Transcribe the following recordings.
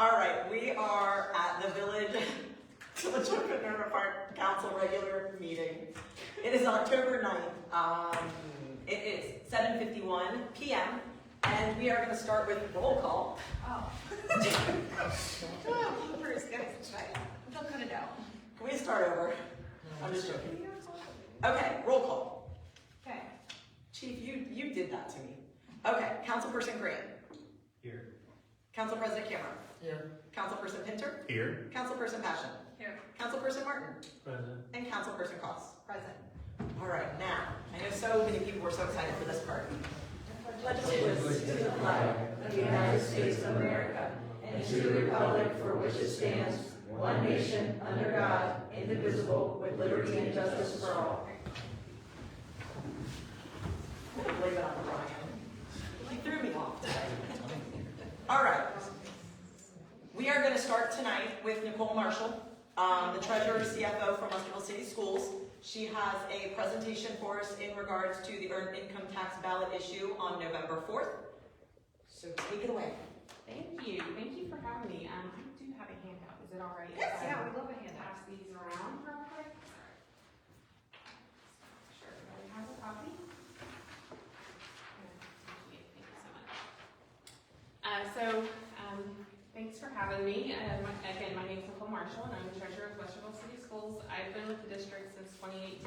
All right, we are at the Village Entrepreneur Park Council regular meeting. It is October 9th. It is 7:51 p.m. and we are going to start with roll call. Oh. First, guys, I'm not gonna know. Can we start over? I'm just joking. Okay, roll call. Okay. Chief, you did that to me. Okay, Councilperson Grant. Here. Council President Cameron. Here. Councilperson Pinter. Here. Councilperson Passion. Here. Councilperson Martin. Present. And Councilperson Cost. Present. All right, now, I know so many people were so excited for this part. Pledge allegiance to the flag of the United States of America and to the republic for which it stands, one nation, under God, indivisible, with liberty and justice for all. I'm gonna blame it on Brian. He threw me off today. All right. We are going to start tonight with Nicole Marshall, the treasurer CFO from Westerville City Schools. She has a presentation for us in regards to the earned income tax ballot issue on November 4th. So take it away. Thank you. Thank you for having me. I do have a handout. Is it all right? Yes. if I Yeah, we love a handout. Pass these around real quick. Sure, everybody has a copy. Thank you so much. Thanks for having me. Again, my name is Nicole Marshall, and I'm the treasurer of Westerville City Schools. I've been with the district since 2018.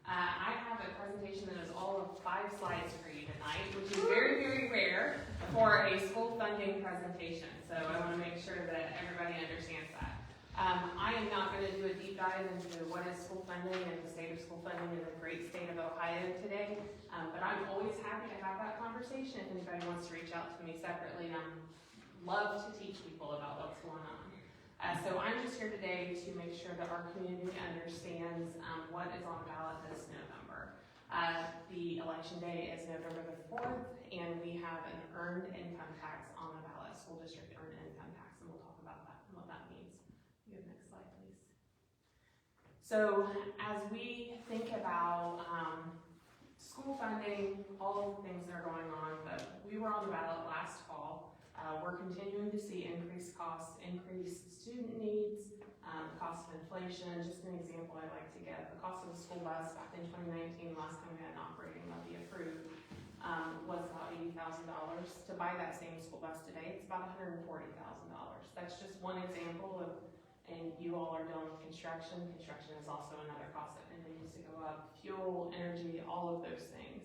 I have a presentation that is all of 5 slides for you tonight, which is very, very rare for a school funding presentation. So I want to make sure that everybody understands that. I am not going to do a deep dive into what is school funding and the state of school funding in the great state of Ohio today, but I'm always happy to have that conversation if anybody wants to reach out to me separately. Love to teach people about what's going on. So I'm just here today to make sure that our community understands what is on the ballot this November. The election day is November the 4th, and we have an earned income tax on the ballot, school district earned income tax, and we'll talk about that and what that means. You have next slide, please. So as we think about school funding, all the things that are going on, but we were on the ballot last fall. We're continuing to see increased costs, increased student needs, cost of inflation. Just an example I like to give, the cost of a school bus back in 2019, last time we had an operating levy approved, was about $80,000. To buy that same school bus today, it's about $140,000. That's just one example of, and you all are dealing with construction. Construction is also another cost that continues to go up. Fuel, energy, all of those things.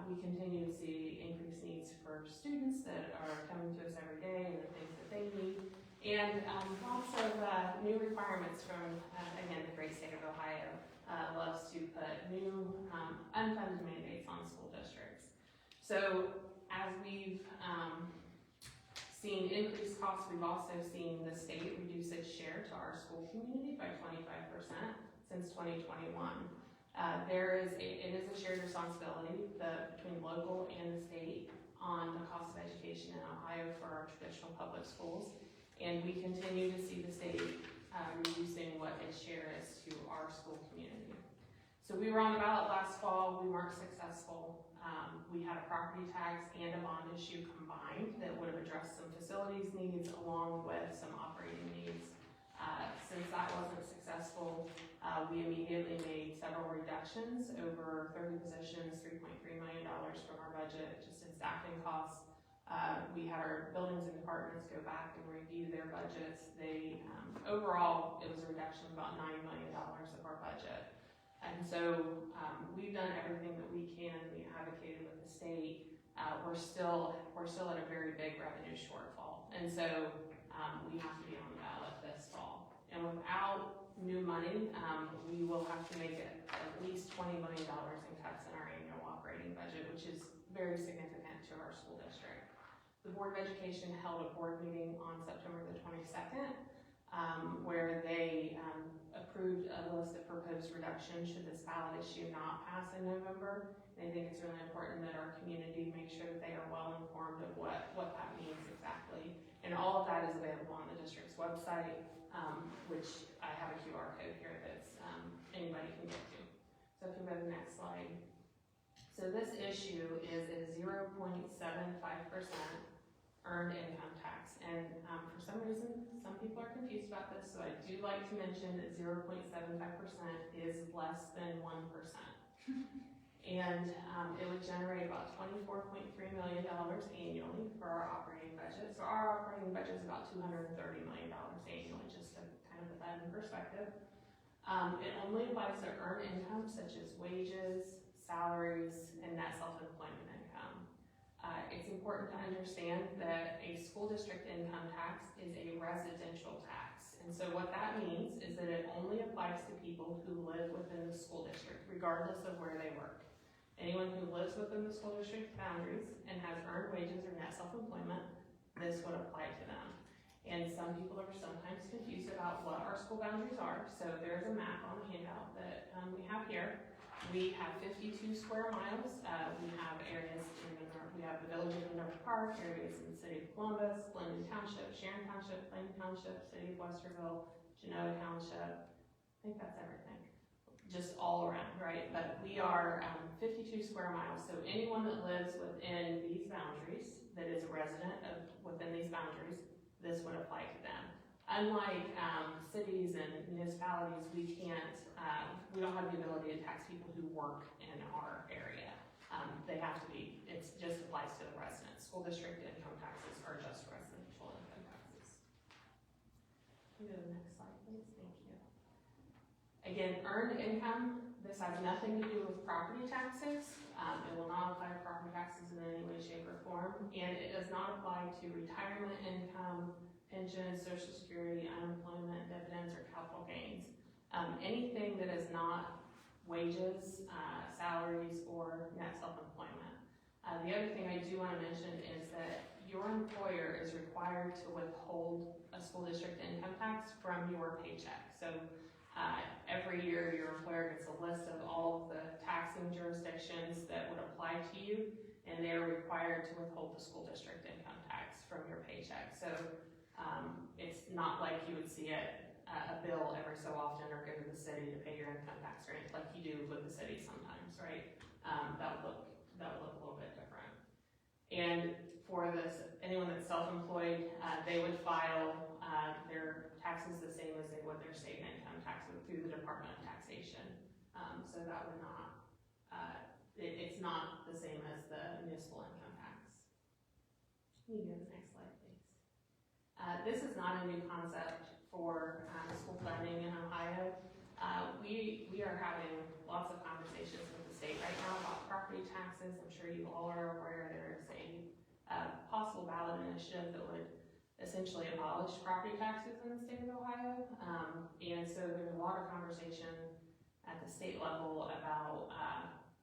We continue to see increased needs for students that are coming to us every day and the things that they need. And lots of new requirements from, again, the great state of Ohio loves to put new unfunded mandates on school districts. So as we've seen increased costs, we've also seen the state reduce its share to our school community by 25% since 2021. It is a shared responsibility between local and the state on the cost of education in Ohio for our traditional public schools, and we continue to see the state reducing what its share is to our school community. So we were on the ballot last fall. We weren't successful. We had a property tax and a bond issue combined that would have addressed some facilities needs along with some operating needs. Since that wasn't successful, we immediately made several reductions, over 30 positions, $3.3 million from our budget, just in staffing costs. We had our buildings and departments go back and review their budgets. Overall, it was a reduction of about $9 million of our budget. And so we've done everything that we can. We advocated with the state. We're still at a very big revenue shortfall. And so we have to be on the ballot this fall. And without new money, we will have to make at least $20 million in cuts in our annual operating budget, which is very significant to our school district. The Board of Education held a board meeting on September the 22nd, where they approved a list of proposed reductions should this ballot issue not pass in November. And I think it's really important that our community make sure that they are well informed of what that means exactly. And all of that is available on the district's website, which I have a QR code here that anybody can get to. So if you go to the next slide. So this issue is a 0.75% earned income tax. And for some reason, some people are confused about this, so I do like to mention that 0.75% is less than 1%. And it would generate about $24.3 million annually for our operating budget. So our operating budget is about $230 million annually, just to kind of put that in perspective. It only applies to earned income such as wages, salaries, and net self-employment income. It's important to understand that a school district income tax is a residential tax. And so what that means is that it only applies to people who live within the school district, regardless of where they work. Anyone who lives within the school district boundaries and has earned wages or net self-employment, this would apply to them. And some people are sometimes confused about what our school boundaries are. So there's a map on the handout that we have here. We have 52 square miles. We have areas in the north. We have the village of Minerva Park, areas in the city of Columbus, Glendon Township, Sharon Township, Plain Township, city of Westerville, Genoa Township. I think that's everything. Just all around, right? But we are 52 square miles, so anyone that lives within these boundaries, that is a resident of within these boundaries, this would apply to them. Unlike cities and municipalities, we don't have the ability to tax people who work in our area. They have to be, it just applies to the residents. School district income taxes are just residential income taxes. Can you go to the next slide, please? Thank you. Again, earned income, this has nothing to do with property taxes. It will not apply to property taxes in any way, shape, or form. And it does not apply to retirement income, pensions, social security, unemployment, dividends, or capital gains. Anything that is not wages, salaries, or net self-employment. The other thing I do want to mention is that your employer is required to withhold a school district income tax from your paycheck. So every year your employer gets a list of all of the taxing jurisdictions that would apply to you, and they're required to withhold the school district income tax from your paycheck. So it's not like you would see a bill every so often or go to the city to pay your income tax or anything like you do with the city sometimes, right? That would look a little bit different. And for this, anyone that's self-employed, they would file their taxes the same as they would their state income tax through the Department of Taxation. So that would not, it's not the same as the municipal income tax. Can you go to the next slide, please? This is not a new concept for school funding in Ohio. We are having lots of conversations with the state right now about property taxes. I'm sure you all are aware there is a possible ballot initiative that would essentially abolish property taxes in the state of Ohio. And so there's a lot of conversation at the state level about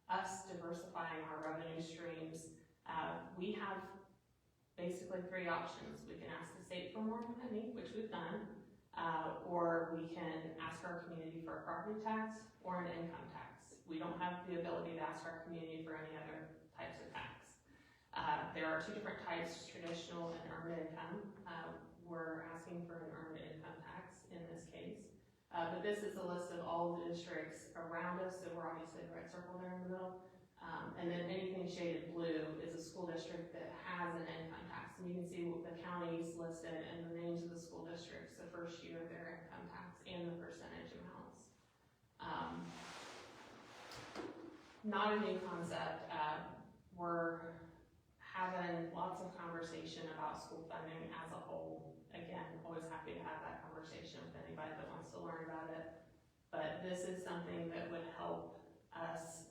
us diversifying our revenue streams. We have basically three options. We can ask the state for more money, which we've done, or we can ask our community for a property tax or an income tax. We don't have the ability to ask our community for any other types of tax. There are two different types, traditional and earned income. We're asking for an earned income tax in this case. But this is a list of all the districts around us, so we're obviously the red circle there in the middle. And then anything shaded blue is a school district that has an income tax. And you can see the counties listed and the names of the school districts, the first year of their income tax and the percentage amounts. Not a new concept. We're having lots of conversation about school funding as a whole. Again, always happy to have that conversation with anybody that wants to learn about it. But this is something that would help us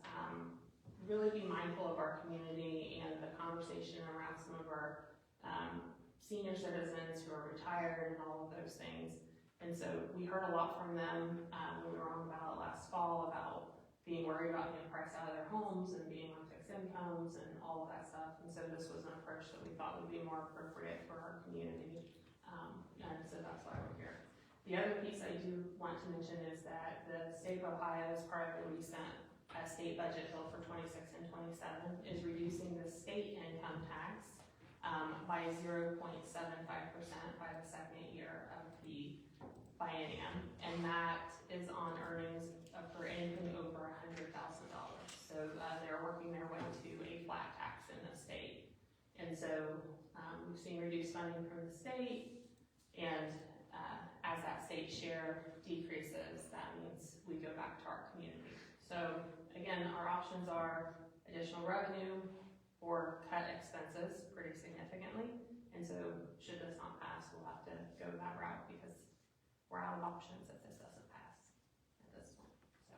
really be mindful of our community and the conversation around some of our senior citizens who are retired and all of those things. And so we heard a lot from them when we were on the ballot last fall about being worried about being priced out of their homes and being on fixed incomes and all of that stuff. And so this was an approach that we thought would be more appropriate for our community. And so that's why we're here. The other piece I do want to mention is that the state of Ohio, as part of the recent state budget bill for 26 and 27, is reducing the state income tax by 0.75% by the second year of the biennium. And that is on earnings for anything over $100,000. So they're working their way to a flat tax in the state. And so We've seen reduced funding from the state, and as that state share decreases, that means we go back to our community. So again, our options are additional revenue or cut expenses pretty significantly. And so should this not pass, we'll have to go that route because we're out of options if this doesn't pass at this point. So,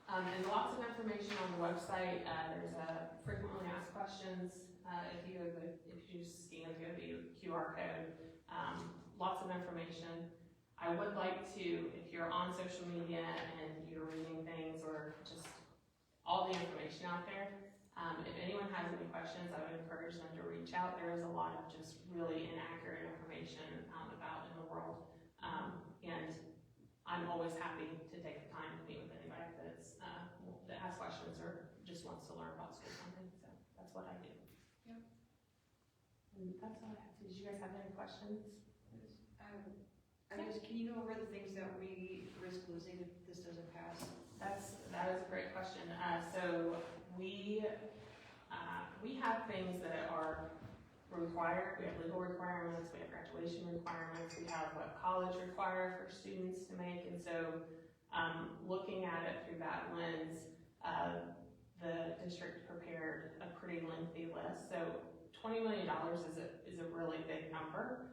and lots of information on the website. There's a frequently asked questions. If you scan the QR code, lots of information. I would like to, if you're on social media and you're reading things or just all the information out there, if anyone has any questions, I would encourage them to reach out. There is a lot of just really inaccurate information out and about in the world. And I'm always happy to take the time to meet with anybody that has questions or just wants to learn about school funding. So that's what I do. Yep. And that's all I have. Did you guys have any questions? Can you go over the things that we risk losing if this doesn't pass? That is a great question. So we have things that are required. We have legal requirements. We have graduation requirements. We have what college requires for students to make. And so, looking at it through that lens, the district prepared a pretty lengthy list. So, $20 million is a really big number.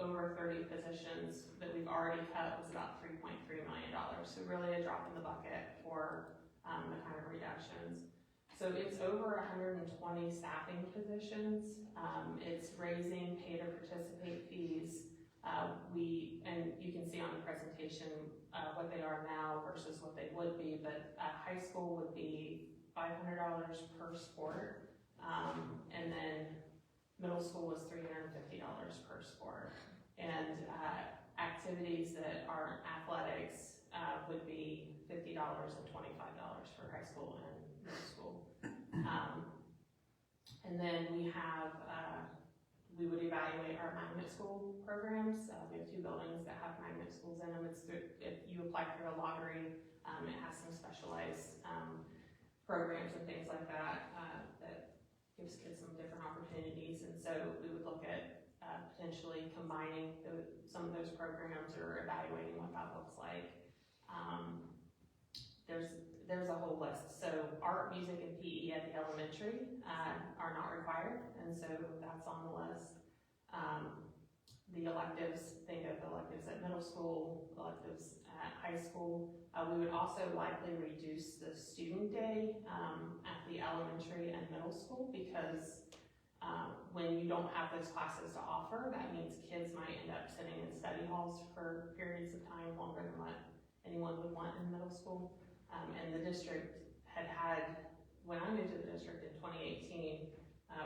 Over 30 positions that we've already cut was about $3.3 million. So really a drop in the bucket for the kind of reductions. So it's over 120 staffing positions. It's raising pay to participate fees. And you can see on the presentation what they are now versus what they would be, but high school would be $500 per sport. And then middle school was $350 per sport. And activities that aren't athletics would be $50 and $25 for high school and middle school. And then we have, we would evaluate our magnet school programs. We have 2 buildings that have magnet schools in them. If you apply through a lottery, it has some specialized programs and things like that that gives kids some different opportunities. And so we would look at potentially combining some of those programs or evaluating what that looks like. There's a whole list. So art, music, and PE at the elementary are not required, and so that's on the list. The electives, think of electives at middle school, electives at high school. We would also likely reduce the student day at the elementary and middle school because when you don't have those classes to offer, that means kids might end up sitting in study halls for periods of time longer than what anyone would want in middle school. And the district had, when I moved to the district in 2018,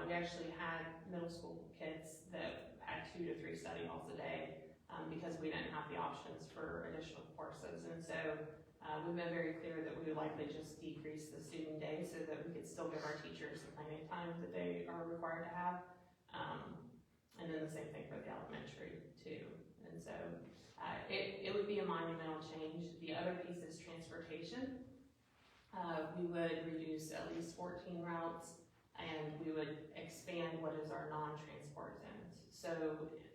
we actually had middle school kids that had 2 to 3 study halls a day because we didn't have the options for additional courses. And so we've been very clear that we would likely just decrease the student day so that we could still give our teachers the planning time that they are required to have. And then the same thing for the elementary too. And so it would be a monumental change. The other piece is transportation. We would reduce at least 14 routes, and we would expand what is our non-transport zones. So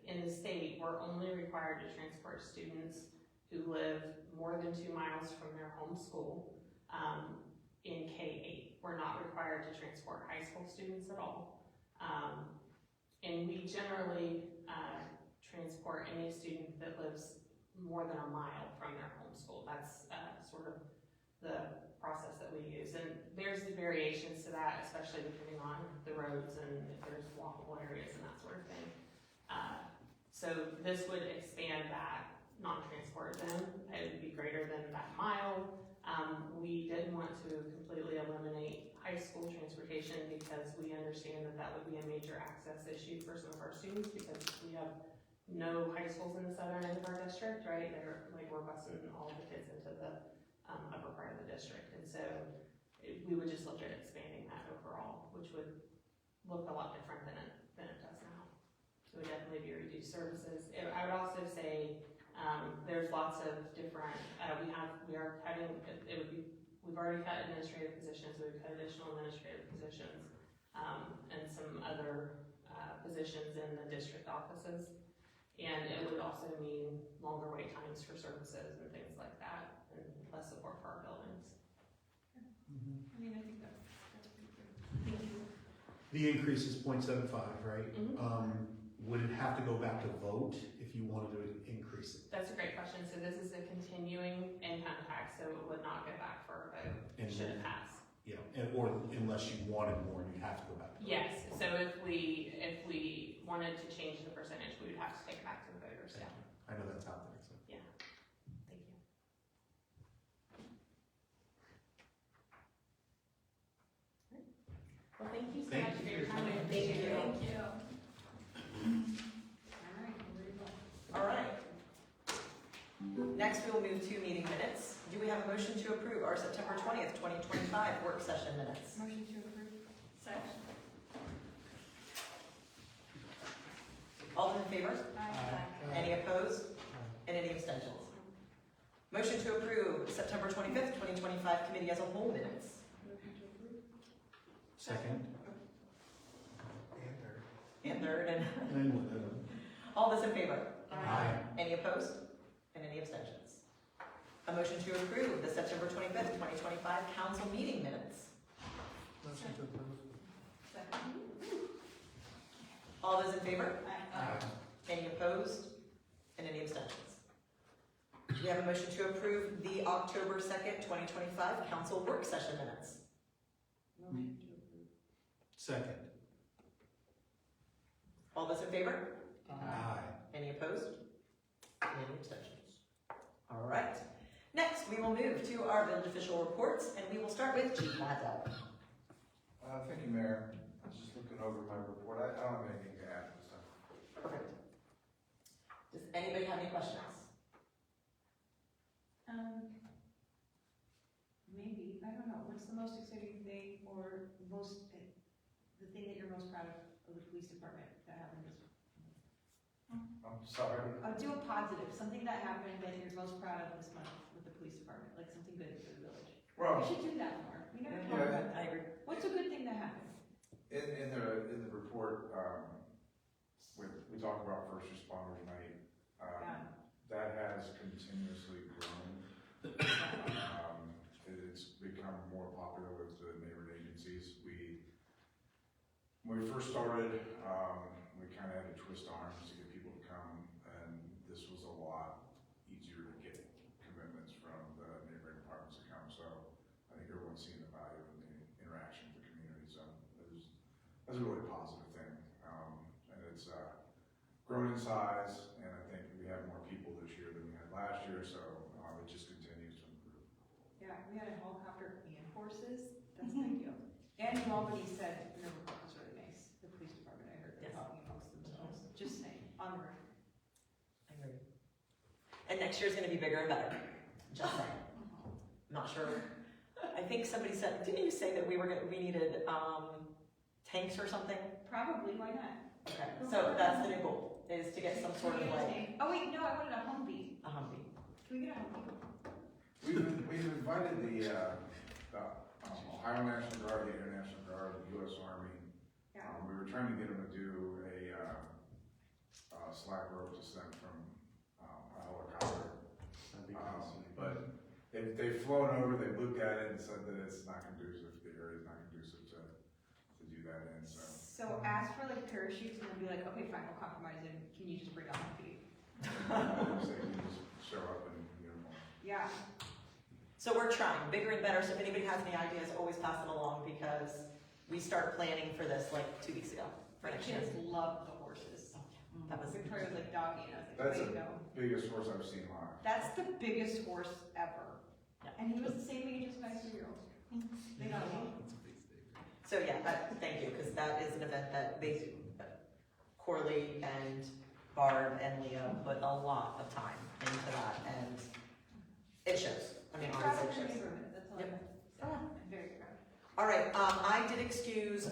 in the state, we're only required to transport students who live more than 2 miles from their home school in K-8. We're not required to transport high school students at all. And we generally transport any student that lives more than a mile from their home school. That's sort of the process that we use. And there's variations to that, especially depending on the roads and if there's walkable areas and that sort of thing. So this would expand that non-transport zone. It would be greater than that mile. We did want to completely eliminate high school transportation because we understand that that would be a major access issue for some of our students because we have no high schools in the southern end of our district, right? We're busing all the kids into the upper part of the district. And so we would just look at expanding that overall, which would look a lot different than it does now. It would definitely be reduced services. I would also say there's lots of different, we are cutting, we've already cut administrative positions, we would cut additional administrative positions. and some other positions in the district offices. And it would also mean longer wait times for services and things like that, and less support for our buildings. I mean, I think that's pretty good. Thank you. The increase is 0.75, right? Mhm. Would it have to go back to vote if you wanted to increase it? That's a great question. So this is a continuing income tax, so it would not go back for a vote And should then- it pass. Yeah, or unless you wanted more, you'd have to go back to vote. Yes, so if we wanted to change the percentage, we would have to take it back to the voters, yeah. I know that's out there, so. Thank you. Well, thank you so Thank much you for for your your time. time. and Thank you. Thank you. All right. Next, we will move to meeting minutes. Do we have a motion to approve our September 20th, 2025 work session minutes? Motion to approve. Second. All in favor? Aye. Any opposed? And any abstentions? Motion to approve September 25th, 2025 committee as a whole minutes. Motion to approve. Second. And third, and And all those in favor? Aye. Any opposed? And any abstentions? A motion to approve the September 25th, 2025 council meeting minutes. Second. All those in favor? Aye. Any opposed? And any abstentions? We have a motion to approve the October 2nd, 2025 council work session minutes. Motion to approve. Second. All those in favor? Aye. Any opposed? Any abstentions? All right. Next, we will move to our village official reports, and we will start with Chief Maddow. Thank you, Mayor. I was just looking over my report. I don't have anything to add this time. Perfect. Does anybody have any questions? Maybe, I don't know, what's the most exciting thing or the thing that you're most proud of the police department that happened this week? I'm sorry. Do a positive, something that happened that you're most proud of this month with the police department, like something good for the village. We Well, should do that more, we never talk Yeah. about that. I agree. What's a good thing that happened? in the report, we talk about first responders night. Yeah. That has continuously grown. It's become more popular with the neighboring agencies. When we first started, we kind of had to twist arms to get people to come, and this was a lot easier to get commitments from the neighboring departments to come. So I think everyone's seeing the value in the interaction with the community. So that's a really positive thing, and it's grown in size. And I think we have more people this year than we had last year. So it just continues to improve. Yeah, we had a helicopter and horses, that's ideal. And you already said, the report was really nice, the police department, I heard them Yes. talking amongst themselves, just saying, on the record. I agree. And next year's gonna be bigger and better. Just saying. I'm not sure. I think somebody said, didn't you say that we needed, tanks or something? Probably, why not? Okay, so that's the new goal, is to get some sort of like Oh wait, no, I wanted a Humvee, a Humvee. can we get a Humvee? We've invited the Ohio National Guard, the Air National Guard, the U.S. Army. Yeah. We were trying to get them to do a slack rope descent from a helicopter. But they've flown over, they've looked at it and said that it's not conducive, the area is not conducive to do that in, so. So ask for like parachutes and then be like, okay, fine, we'll compromise and can you just bring a Humvee? They can just show up in uniform. Yeah, So we're trying, bigger and better, so if anybody has any ideas, always pass them along, because we started planning for this like 2 weeks ago, for my next year. kids love the horses. That was, Victoria was like doggy and I was That's like, wait, no. Biggest horse I've seen live. That's the biggest horse ever. Yeah. And he was the same age as my 3-year-old. They got along. so yeah, thank you, because that is an event that they, Corley and Barb and Leah put a lot of time into that, and it shows. I mean, Proud honestly, of it your shows. neighborhood, that's all I Yep. have to say. I'm very proud. All right, I did excuse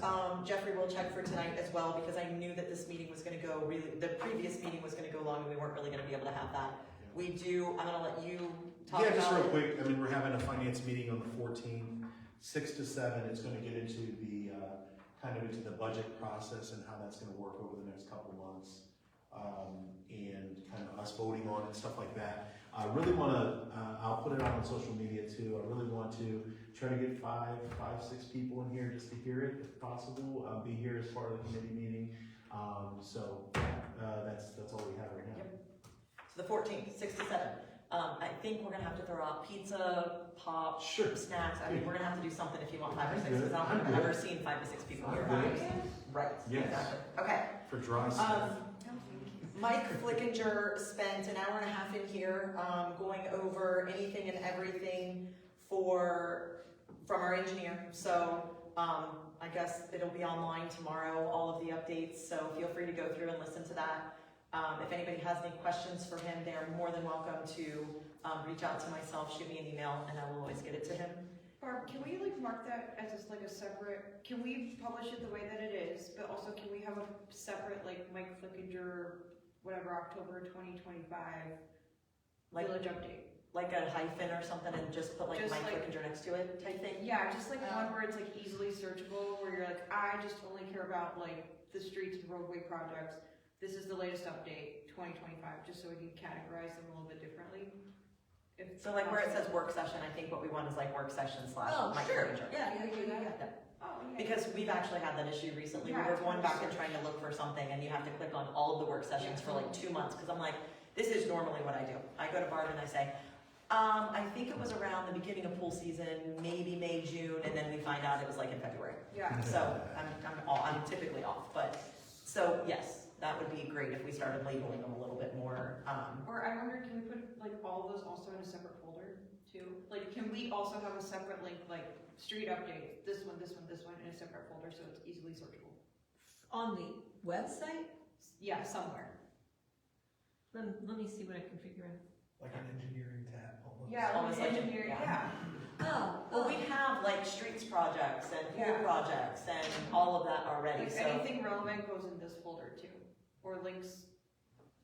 Jeffrey Wilczek for tonight as well, because I knew that this meeting was gonna go the previous meeting was gonna go long, and we weren't really gonna be able to have that. I'm gonna let you talk Yeah, about just real it. quick, I mean, we're having a finance meeting on the 14th, 6 to 7, it's gonna get into the kind of into the budget process and how that's gonna work over the next couple months. And kind of us voting on it and stuff like that. I really wanna, I'll put it out on social media too. I really want to try to get five, 6 people in here just to hear it if possible. I'll be here as part of the committee meeting. That's all we have right now. So the 14th, 6 to 7. I think we're gonna have to throw out pizza, pop, Sure. snacks. I mean, we're gonna have to do something if you want 5 or I'm 6, because I don't good. think I'm I've ever good. seen 5 to 6 people I'm here. good. Right, Yes. exactly. Okay. For dry stuff. Mike Flickinger spent an hour and a half in here, going over anything and everything from our engineer. So, I guess it'll be online tomorrow, all of the updates, so feel free to go through and listen to that. If anybody has any questions for him, they are more than welcome to, reach out to myself, shoot me an email, and I will always get it to him. Barb, can we like mark that as just like a separate, can we publish it the way that it is, but also can we have a separate like Mike Flickinger, whatever, October 2025 Like, village update? like a hyphen or something and just put like Just Mike like- Flickinger next to it type thing? Yeah, just like one where it's like easily searchable, where you're like, I just only care about like the streets and roadway projects. This is the latest update, 2025, just so we can categorize them a little bit differently. If So like where it says work session, I think what we want is like work session / Mike Flickinger. Yeah. Oh, yeah. Because we've actually had that issue recently, we Yeah, were going back and search. trying to look for something, and you have to click on all of the work sessions for like 2 months, because I'm like, this is normally what I do. I go to Barb and I say, I think it was around the beginning of pool season, maybe May, June, and then we find out it was like in February. Yeah. So I'm typically off, but, so yes, that would be great if we started labeling them a little bit more, Or I wonder, can we put like all of those also in a separate folder too? Like, can we also have a separate link, like street updates, this one, in a separate folder so it's easily searchable? On the website? Yeah, somewhere. Let me see what I can figure out. Like an engineering tab. almost. Yeah, Almost like like- engineering, yeah. yeah. well, we have like streets projects and pool Yeah. projects and all of that already, Like so. anything relevant goes in this folder too, or links.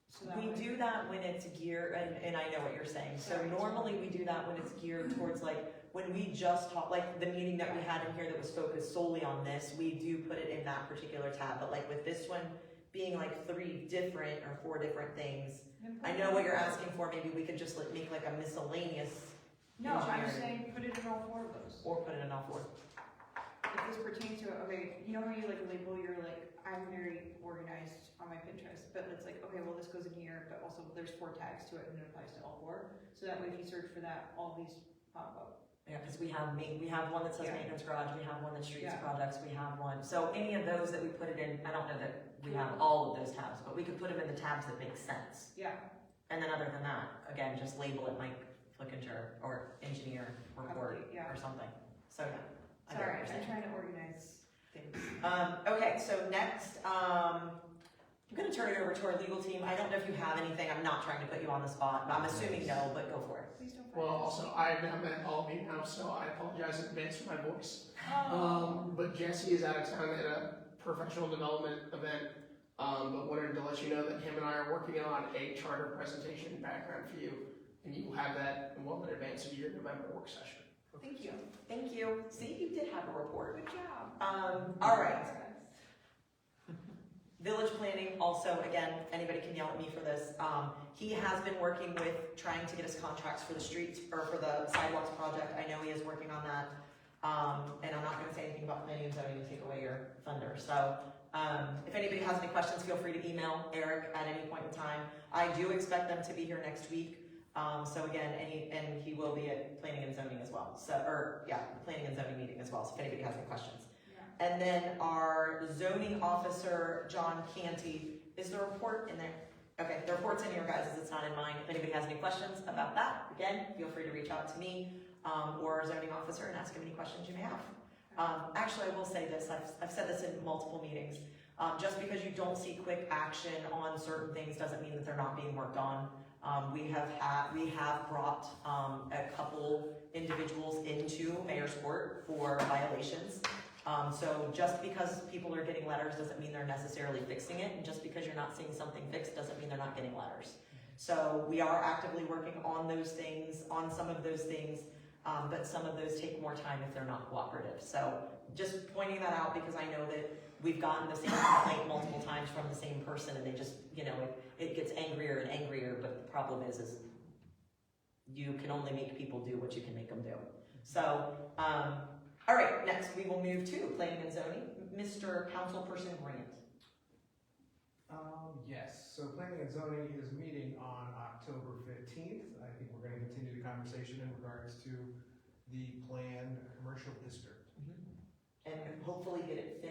So that We way- do that when it's geared, and I know what you're saying, so Sorry. normally we do that when it's geared towards like, when we just talk, like the meeting that we had in here that was focused solely on this, we do put it in that particular tab, but like with this one being like 3 different or 4 different things, I know what you're asking for, maybe we could just like make like a miscellaneous, No, I'm engineering. saying put it in all 4 of those. or put it in all 4. If this pertains to, okay, you know how you like label your like, I'm very organized on my Pinterest, but it's like, okay, well this goes in here, but also there's 4 tags to it and it applies to all 4. So that way if you search for that, all these pop up. Yeah, because we have one that says Yeah. maintenance garage, we have one that streets Yeah. projects, we have one, so any of those that we put it in, I don't know that we have all of those tabs, but we could put them in the tabs that make sense. Yeah. And then other than that, again, just label it Mike Flickinger or engineer report Update, yeah. or something. So yeah. I get what Sorry, you're I'm saying. trying to organize things. Okay, so next, I'm gonna turn it over to our legal team. I don't know if you have anything. I'm not trying to put you on the spot, but I'm assuming no, but go for it. Please don't. Well, also, I've not met all of you now, so I apologize in advance for my voice. Oh. But Jesse is out of town at a professional development event. But wanted to let you know that him and I are working on a charter presentation background for you, and you will have that well in advance of your November work session. Thank you. Thank you. See, you did have a report. Good job. All right. Village planning, also, again, anybody can yell at me for this. He has been working with trying to get us contracts for the streets, or for the sidewalks project. I know he is working on that. And I'm not gonna say anything about planning and zoning to take away your thunder. So, if anybody has any questions, feel free to email Eric at any point in time. I do expect them to be here next week. So again, and he will be at planning and zoning as well. So, planning and zoning meeting as well, so if anybody has any questions. And then our zoning officer, John Canty, is the report in there? Okay, the report's in your guys', it's not in mine. If anybody has any questions about that, again, feel free to reach out to me, or our zoning officer and ask him any questions you may have. Actually, I will say this, I've said this in multiple meetings. Just because you don't see quick action on certain things doesn't mean that they're not being worked on. We have brought a couple individuals into mayor's court for violations. So just because people are getting letters doesn't mean they're necessarily fixing it, and just because you're not seeing something fixed doesn't mean they're not getting letters. So we are actively working on those things, on some of those things, but some of those take more time if they're not cooperative. So just pointing that out because I know that we've gotten the same complaint multiple times from the same person and they just, it gets angrier and angrier, but the problem is you can only make people do what you can make them do. So, all right, next we will move to planning and zoning. Mr. Councilperson Grant. Yes, so planning and zoning is meeting on October 15th. I think we're gonna continue the conversation in regards to the planned commercial district. And hopefully get it,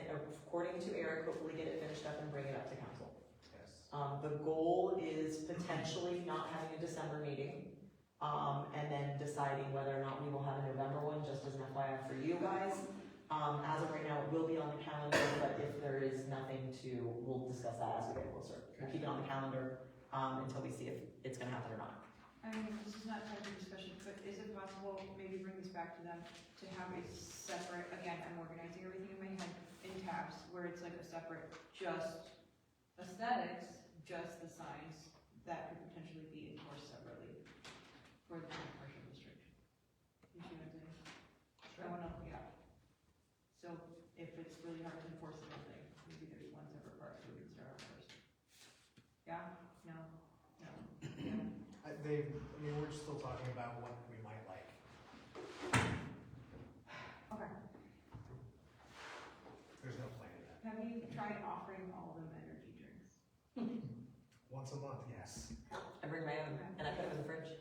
according to Eric, hopefully get it finished up and bring it up to council. Yes. The goal is potentially not having a December meeting, and then deciding whether or not we will have a November one, just as an FYI for you guys. As of right now, it will be on the calendar, but if there is nothing we'll discuss that as we get closer. We'll keep it on the calendar, until we see if it's gonna happen or not. I mean, this is not type of discussion, but is it possible, maybe bring this back to them, to have a separate, again, I'm organizing everything in my head in tabs, where it's like a separate, just aesthetics, just the signs, that could potentially be enforced separately for the commercial district. You see what I'm saying? I wanna, yeah. So if it's really hard to enforce the whole thing, maybe there's one separate part so we can start off first. Yeah? No? No? Yeah? We're still talking about what we might like. Okay. There's no plan yet. Have you tried offering all of them energy drinks? Once a month, yes. I bring my own, and I put them in the fridge.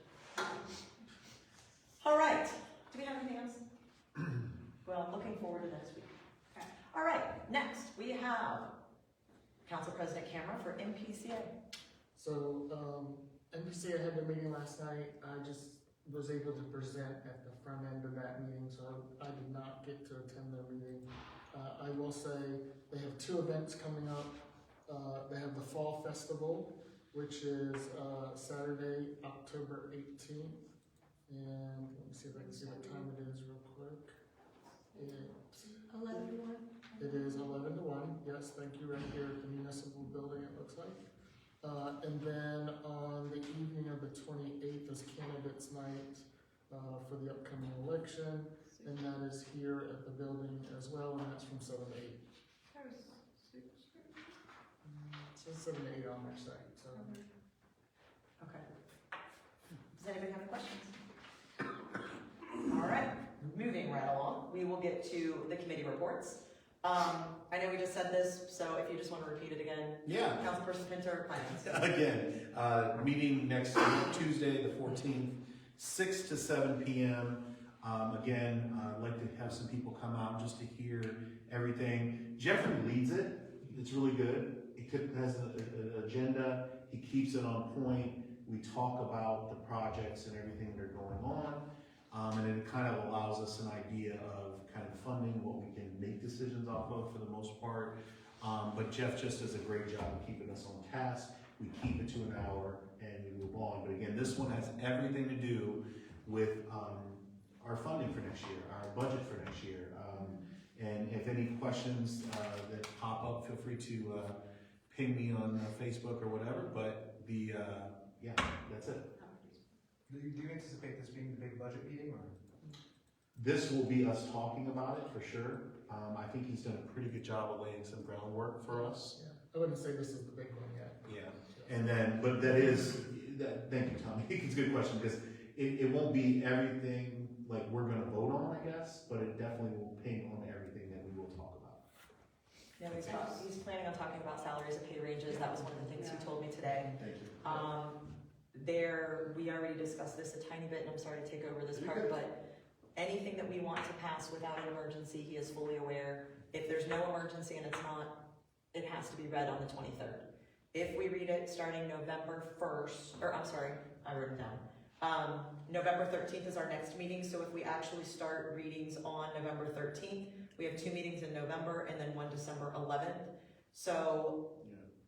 All right, do we have anything else? Well, I'm looking forward to next week. Okay. All right, next, we have Council President Camera for MPCA. So, NPCA had their meeting last night. I just was able to present at the front end of that meeting, so I did not get to attend their meeting. I will say they have 2 events coming up. They have the Fall Festival, which is Saturday, October 18th. And let me see if I can see what time it is real quick. 11 to 1? It is 11 to 1. Yes, thank you, right here at the municipal building, it looks like. And then on the evening of the 28th is candidates night for the upcoming election, and that is here at the building as well, and that's from 7 to 8. That was super script. So 7 to 8 on their site. So Okay. Does anybody have any questions? All right, moving right along, we will get to the committee reports. I know we just said this, so if you just want to repeat it again. Yeah. Councilperson Pinter, Finance. Again, meeting next Tuesday, the 14th, 6 to 7 p.m. Again, I'd like to have some people come out just to hear everything. Jeffrey leads it. It's really good. It has an agenda. He keeps it on point. We talk about the projects and everything that are going on. And it kind of allows us an idea of kind of funding, what we can make decisions off of for the most part. But Jeff just does a great job of keeping us on task. We keep it to an hour and we move on. But again, this one has everything to do with our funding for next year, our budget for next year. And if any questions that pop up, feel free to ping me on Facebook or whatever. But yeah, that's it. Do you anticipate this being the big budget meeting, or? This will be us talking about it for sure. I think he's done a pretty good job of laying some groundwork for us. yeah, I wouldn't say this is the big one yet. Yeah. And then, but thank you, Tommy. It's a good question because it won't be everything like we're gonna vote on, I guess, but it definitely will ping on everything that we will talk about. Yeah, he's planning on talking about salaries and pay ranges. That was one of the things he told me today. Thank you. We already discussed this a tiny bit, and I'm sorry to take over this part, but anything that we want to pass without an emergency, he is fully aware. If there's no emergency and it's not, it has to be read on the 23rd. If we read it starting November 1st, or I'm sorry, I wrote it down. November 13th is our next meeting, so if we actually start readings on November 13th, we have 2 meetings in November and then one December 11th. So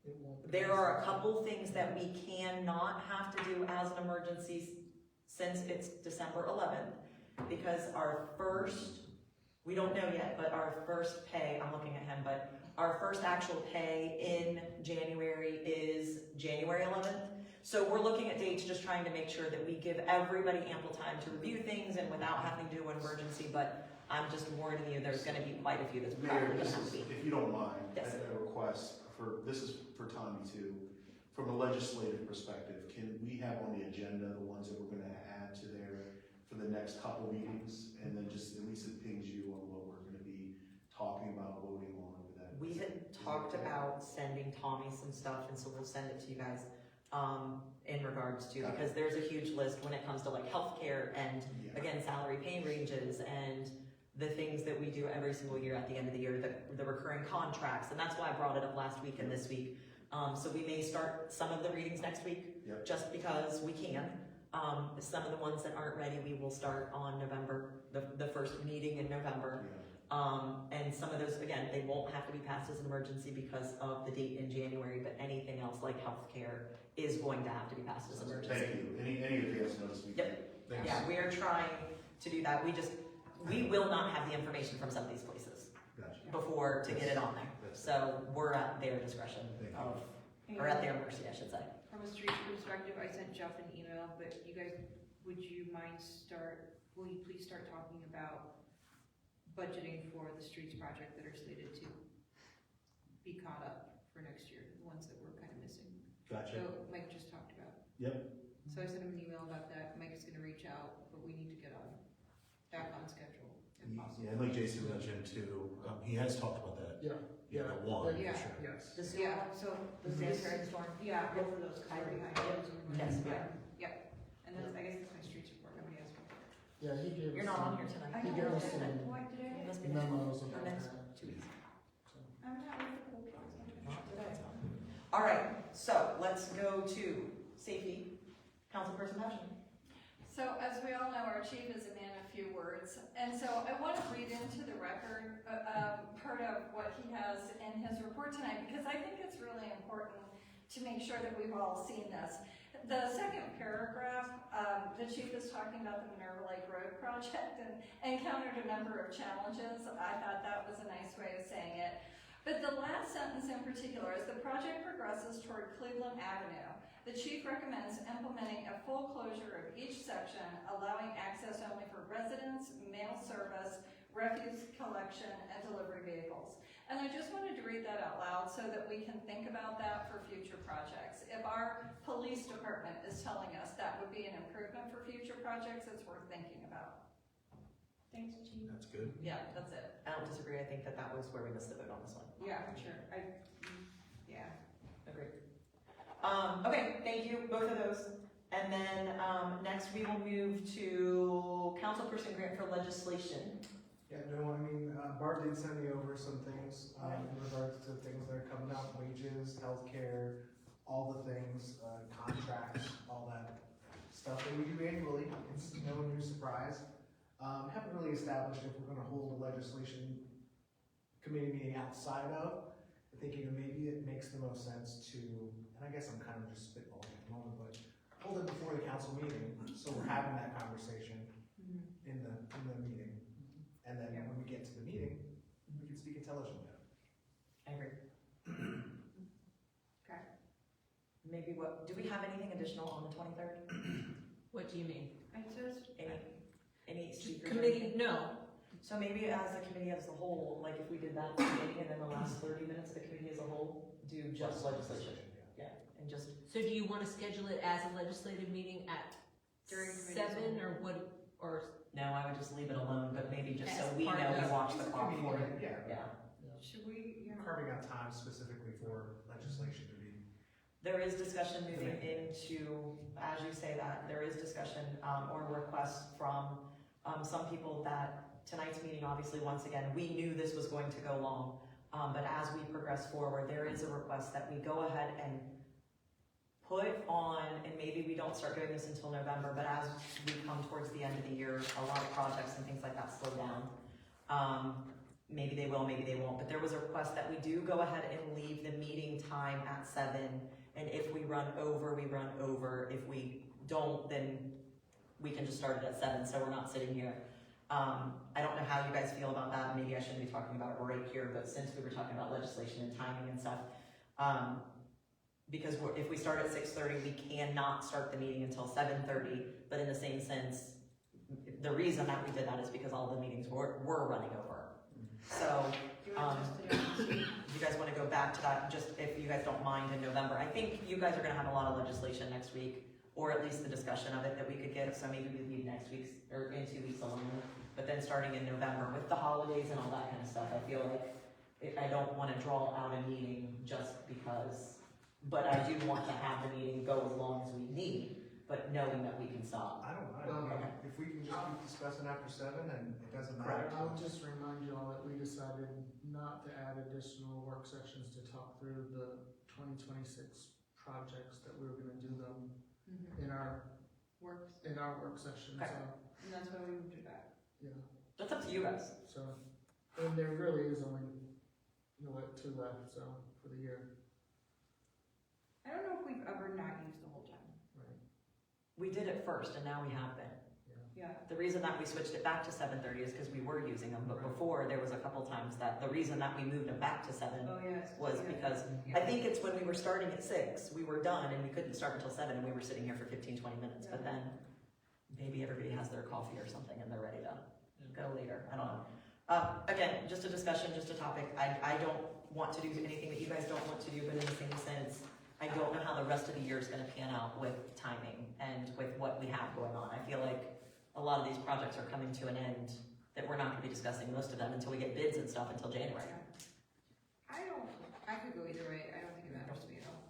It won't be there are a couple things that we cannot have to do as an emergency since it's December 11th, because our first, we don't know yet, but our first pay, I'm looking at him, but our first actual pay in January is January 11th. So we're looking at dates, just trying to make sure that we give everybody ample time to review things and without having to do an emergency, but I'm just warning you, there's gonna be quite a few that's Mayor, probably this gonna have is, to be. if you don't mind, Yes. a request for, this is for Tommy too. From a legislative perspective, can we have on the agenda the ones that we're gonna add to there for the next couple meetings? And then just, at least it pings you on what we're gonna be talking about, voting on over that. We had talked about sending Tommy some stuff, and so we'll send it to you guys, in regards to, because there's a huge list when it comes to like healthcare and, Yeah. again, salary pay ranges and the things that we do every single year at the end of the year, the recurring contracts, and that's why I brought it up last week and this week. So we may start some of the readings next week, Yep. just because we can. Some of the ones that aren't ready, we will start on November, the first meeting in November. Yeah. And some of those, again, they won't have to be passed as an emergency because of the date in January, but anything else like healthcare is going to have to be passed as an emergency. Thank you. Any advance notice we Yep. get? Thanks. Yeah, we are trying to do that. We will not have the information from some of these places Gotcha. before to get it on there. That's- So we're at their discretion Thank you. of, or at their mercy, I should say. From a streets perspective, I sent Jeff an email, but you guys, will you please start talking about budgeting for the streets project that are slated to be caught up for next year, the ones that we're kind of missing. Gotcha. So Mike just talked about. Yep. So I sent him an email about that. Mike is gonna reach out, but we need to get back on schedule if possible. Yeah, and like Jason mentioned too, he has talked about that. Yeah, Yeah, the one, for Yeah. sure. yes. The sewer, Yeah, so the this, sanitary storm. yeah, both of those are behind it. Yes, we are. Yep, and then I guess that's my streets report, nobody asked me. Yeah, he gave us. You're not on here I tonight. He know, gave us I some said, what did You I? must be next month, memos or about next that. 2 weeks. So. I'm not with the whole process. Not today. All right, so let's go to safety. Councilperson Hutchin. So as we all know, our chief is a man of few words, and so I want to read into the record part of what he has in his report tonight, because I think it's really important to make sure that we've all seen this. The second paragraph, the chief is talking about the Minerva Lake Road project and encountered a number of challenges. I thought that was a nice way of saying it. But the last sentence in particular, as the project progresses toward Cleveland Avenue, the chief recommends implementing a full closure of each section, allowing access only for residents, mail service, refuse collection, and delivery vehicles. And I just wanted to read that out loud so that we can think about that for future projects. If our police department is telling us that would be an improvement for future projects, it's worth thinking about. Thanks, chief. That's good. Yeah, that's it. I don't disagree. I think that was where we missed the vote on this one. Yeah, for sure, yeah. Agreed. Okay, thank you, both of those. And then, next we will move to councilperson grant for legislation. Yeah, no, I mean, Bart did send me over some things, in regards to things that are coming up, wages, healthcare, all the things, contracts, all that stuff that we do annually. It's no new surprise. Haven't really established if we're gonna hold a legislation committee meeting outside of. Thinking that maybe it makes the most sense to, and I guess I'm kind of just spitballing at the moment, but hold it before the council meeting, so we're having that conversation in the meeting. And then when we get to the meeting, we can speak intelligently. I agree. Okay. Maybe do we have anything additional on the 23rd? What do you mean? It says, Any speakers? or Committee, anything? no. So maybe as a committee as a whole, like if we did that meeting and then the last 30 minutes of the committee as a whole, do just legislation. Yeah, and just, So do you want to schedule it as a legislative meeting at During committee as 7 well. or what, or no, I would just leave it alone, but maybe just so As we part know of we the- watch the clock for it. Yeah, Yeah. should we, carving out time specifically for legislation to be. There is discussion moving into, as you say that, there is discussion, or requests from, some people that tonight's meeting, obviously, once again, we knew this was going to go long, but as we progress forward, there is a request that we go ahead and put on, and maybe we don't start doing this until November, but as we come towards the end of the year, a lot of projects and things like that slow down. Maybe they will, maybe they won't, but there was a request that we do go ahead and leave the meeting time at 7, and if we run over, we run over. If we don't, then we can just start it at 7, so we're not sitting here. I don't know how you guys feel about that, maybe I shouldn't be talking about it right here, but since we were talking about legislation and timing and stuff, because if we start at 6:30, we cannot start the meeting until 7:30, but in the same sense, the reason that we did that is because all the meetings were running over. So, Do you want us to do it? if you guys wanna go back to that, just if you guys don't mind in November, I think you guys are gonna have a lot of legislation next week, or at least the discussion of it that we could get, so maybe we leave next week's, or in 2 weeks alone. But then starting in November, with the holidays and all that kind of stuff, I feel like I don't wanna draw out a meeting just because, but I do want to have the meeting go as long as we need, but knowing that we can stop. I don't mind. Okay. If we can just keep discussing after 7 and it doesn't matter. I'll just remind you all that we decided not to add additional work sessions to talk through the 2026 projects, that we were gonna do them in our Works, work session, Okay. so, and that's why we moved it back. yeah, That's up to you guys. so, and there really is only, 2 left, so, for the year, I don't know if we've ever not used the whole time. right, We did it first, and now we have been. Yeah. The reason that we switched it back to 7:30 is because we were using them, but before, there was a couple times that, the reason that we moved them back to 7 Oh, yes. was yeah. because, I think it's when we were starting at 6, we were done, and we couldn't start until 7, and we were sitting here for 15, 20 minutes, but then maybe everybody has their coffee or something, and they're ready to go later, I don't know. Again, just a discussion, just a topic, I don't want to do anything that you guys don't want to do, but in the same sense, I don't know how the rest of the year is gonna pan out with timing and with what we have going on. I feel like a lot of these projects are coming to an end that we're not gonna be discussing most of them until we get bids and stuff until January. I could go either way, I don't think it matters to me at all.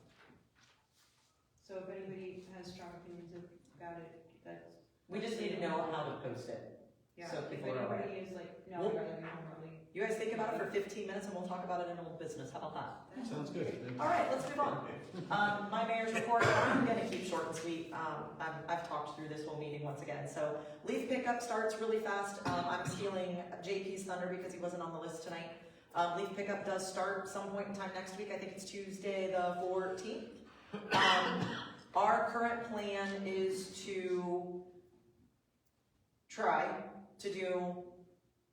So if anybody has strong opinions about it, that's. We just need to know how to post it. Yeah, So if people are aware. anybody is like, no, Well- I'd rather be home early. You guys think about it for 15 minutes and we'll talk about it in old business, how about that? Sounds good. All right, let's move on. My mayor's report, I'm gonna keep short and sweet. I've talked through this whole meeting once again. So leaf pickup starts really fast. I'm stealing JP's thunder because he wasn't on the list tonight. Leaf pickup does start some point in time next week. I think it's Tuesday the 14th. Our current plan is to try to do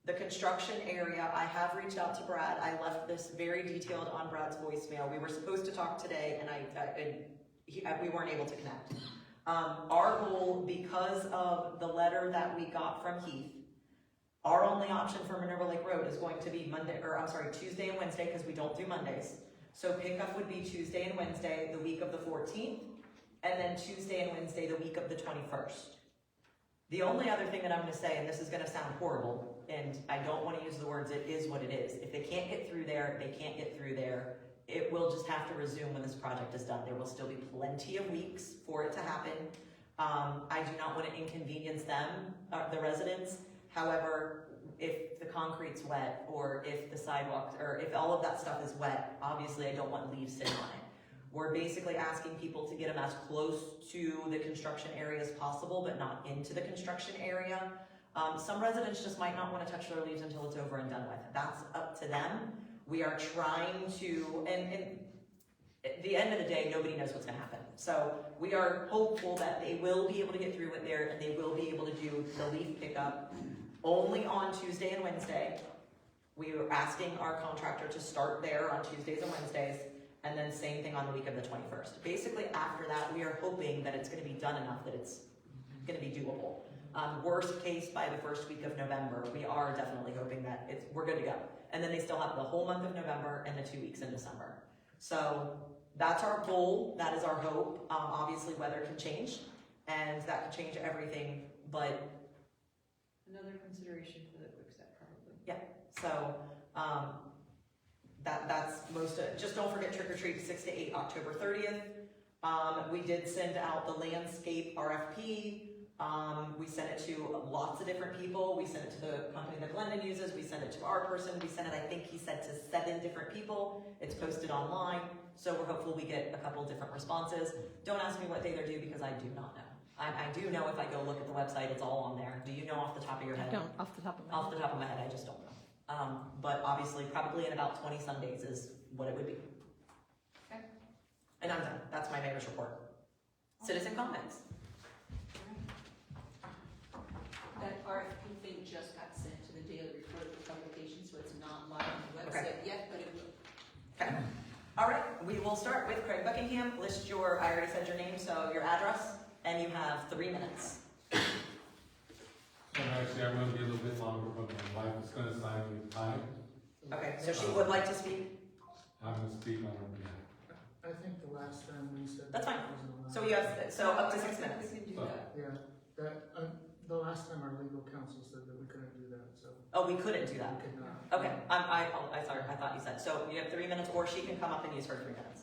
the construction area. I have reached out to Brad. I left this very detailed on Brad's voicemail. We were supposed to talk today, and we weren't able to connect. Our goal, because of the letter that we got from Heath, our only option for Minerva Lake Road is going to be Tuesday and Wednesday, because we don't do Mondays. So pickup would be Tuesday and Wednesday, the week of the 14th, and then Tuesday and Wednesday, the week of the 21st. The only other thing that I'm gonna say, and this is gonna sound horrible, and I don't wanna use the words, it is what it is. If they can't get through there, they can't get through there. It will just have to resume when this project is done. There will still be plenty of weeks for it to happen. I do not wanna inconvenience them, the residents. However, if the concrete's wet, or if the sidewalks, or if all of that stuff is wet, obviously I don't want leaves sitting on it. We're basically asking people to get them as close to the construction area as possible, but not into the construction area. Some residents just might not want to touch their leaves until it's over and done with. That's up to them. We are trying to, and at the end of the day, nobody knows what's gonna happen. So we are hopeful that they will be able to get through it there, and they will be able to do the leaf pickup only on Tuesday and Wednesday. We are asking our contractor to start there on Tuesdays and Wednesdays, and then same thing on the week of the 21st. Basically, after that, we are hoping that it's gonna be done enough that it's gonna be doable. Worst case, by the first week of November, we are definitely hoping that we're good to go. And then they still have the whole month of November and the 2 weeks in December. So that's our goal, that is our hope. Obviously, weather can change, and that can change everything, but Another consideration for the quick step, probably. so, that's most of it. Just don't forget trick or treat 6 to 8, October 30th. We did send out the landscape RFP. We sent it to lots of different people. We sent it to the company that Glendon uses. We sent it to our person. We sent it, I think he said, to 7 different people. It's posted online. So we're hopeful we get a couple different responses. Don't ask me what day they're due because I do not know. I do know if I go look at the website, it's all on there. Do you know off the top of your head? I don't, off the top of my Off head. the top of my head, I just don't know. But obviously, probably in about 20 some days is what it would be. Okay. And I'm done. That's my mayor's report. Citizen comments. That RFP thing just got sent to the Daily Report for publication, so it's not live on the Okay. website yet, but it will. Okay. All right, we will start with Craig Buckingham. List your, I already said your name, so your address, and you have 3 minutes. So actually, I'm gonna be a little bit longer, but my wife is gonna sign me time. Okay, so she would like to speak? I'm gonna speak on her behalf. I think the last time we said. That's fine. wasn't allowed. So you have, so up to 6 minutes. We can do So- that. Yeah, that, the last time our legal counsel said that we couldn't do that, so Oh, we couldn't do that. we could not. Okay, I apologize, sorry, I thought you said, so you have 3 minutes, or she can come up and use her 3 minutes.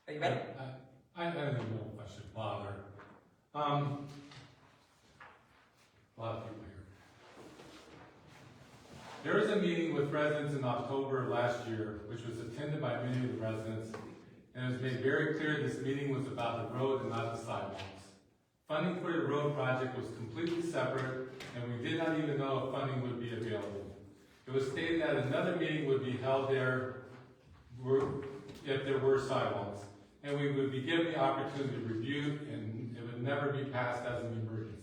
Are you ready? I don't even know if I should bother. A lot of people here. There was a meeting with residents in October of last year, which was attended by many of the residents, and it was made very clear this meeting was about the road and not the sidewalks. Funding for the road project was completely separate, and we did not even know if funding would be available. It was stated that another meeting would be held there if there were sidewalks, and we would be given the opportunity to review, and it would never be passed as an emergency.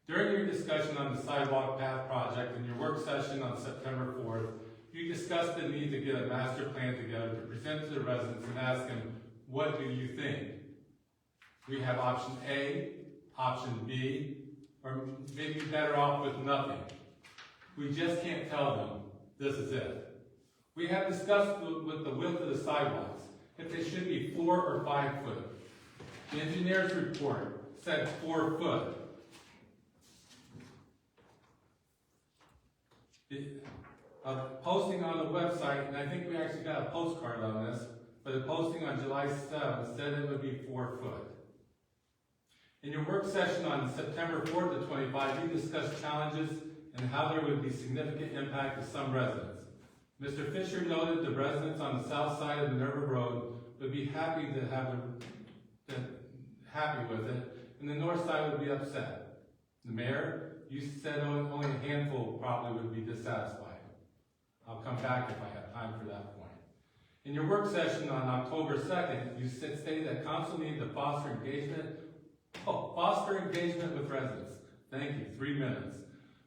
During your discussion on the sidewalk path project and your work session on September 4th, you discussed the need to get a master plan together to present to the residents and ask them, what do you think? We have option A, option B, or maybe better off with nothing. We just can't tell them, this is it. We have discussed with the width of the sidewalks, if they should be 4 or 5 foot. The engineer's report said 4 foot. Posting on the website, and I think we actually got a postcard on this, but the posting on July 7th said it would be 4 foot. In your work session on September 4th to 25, you discussed challenges and how there would be significant impact to some residents. Mr. Fisher noted the residents on the south side of Minerva Road would be happy to have happy with it, and the north side would be upset. The mayor, you said only a handful probably would be dissatisfied. I'll come back if I have time for that point. In your work session on October 2nd, you stated that council needed to foster engagement with residents. Thank you, 3 minutes.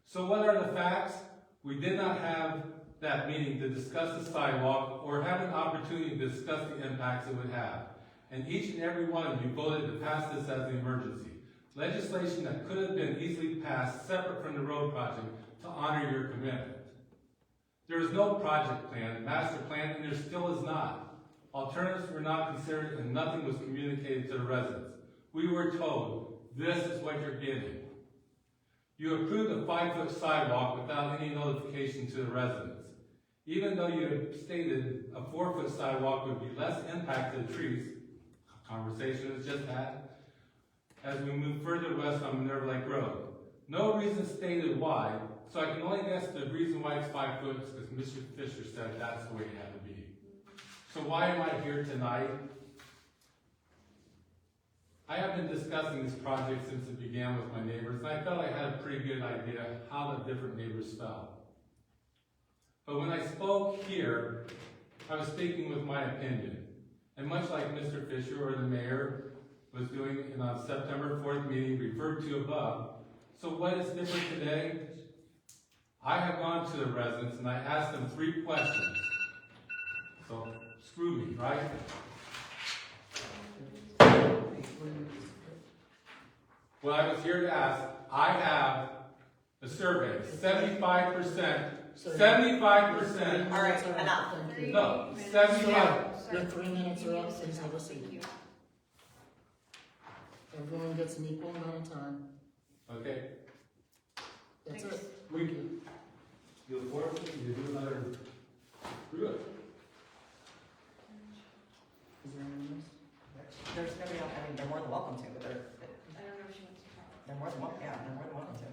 So what are the facts? We did not have that meeting to discuss the sidewalk or have an opportunity to discuss the impacts it would have. And each and every one of you voted to pass this as an emergency. Legislation that could have been easily passed separate from the road project to honor your commitment. There is no project plan, master plan, and there still is not. Alternatives were not considered and nothing was communicated to the residents. We were told, this is what you're getting. You approved a 5-foot sidewalk without any notification to the residents. Even though you had stated a 4-foot sidewalk would be less impact to the trees, a conversation was just had, as we move further west on Minerva Lake Road. No reason stated why, so I can only guess the reason why it's 5 foot is because Mr. Fisher said that's the way it had to be. So why am I here tonight? I have been discussing this project since it began with my neighbors, and I felt I had a pretty good idea how the different neighbors felt. But when I spoke here, I was speaking with my opinion. And much like Mr. Fisher or the mayor was doing in our September 4th meeting referred to above, so what is different today? I have gone to the residents and I asked them 3 questions. So, screw me, right? What I was here to ask, I have a survey, 75%. So All 75%. right, enough. Thank you. No, 75. Your 3 minutes are up, please have a seat. Everyone gets an equal amount of time. Okay. That's it. We can, you look forward to you do another good. Is there anyone else? There's nobody else, I mean, they're more than welcome to, but I don't know if she wants to talk. they're more than welcome, yeah, they're more than welcome to.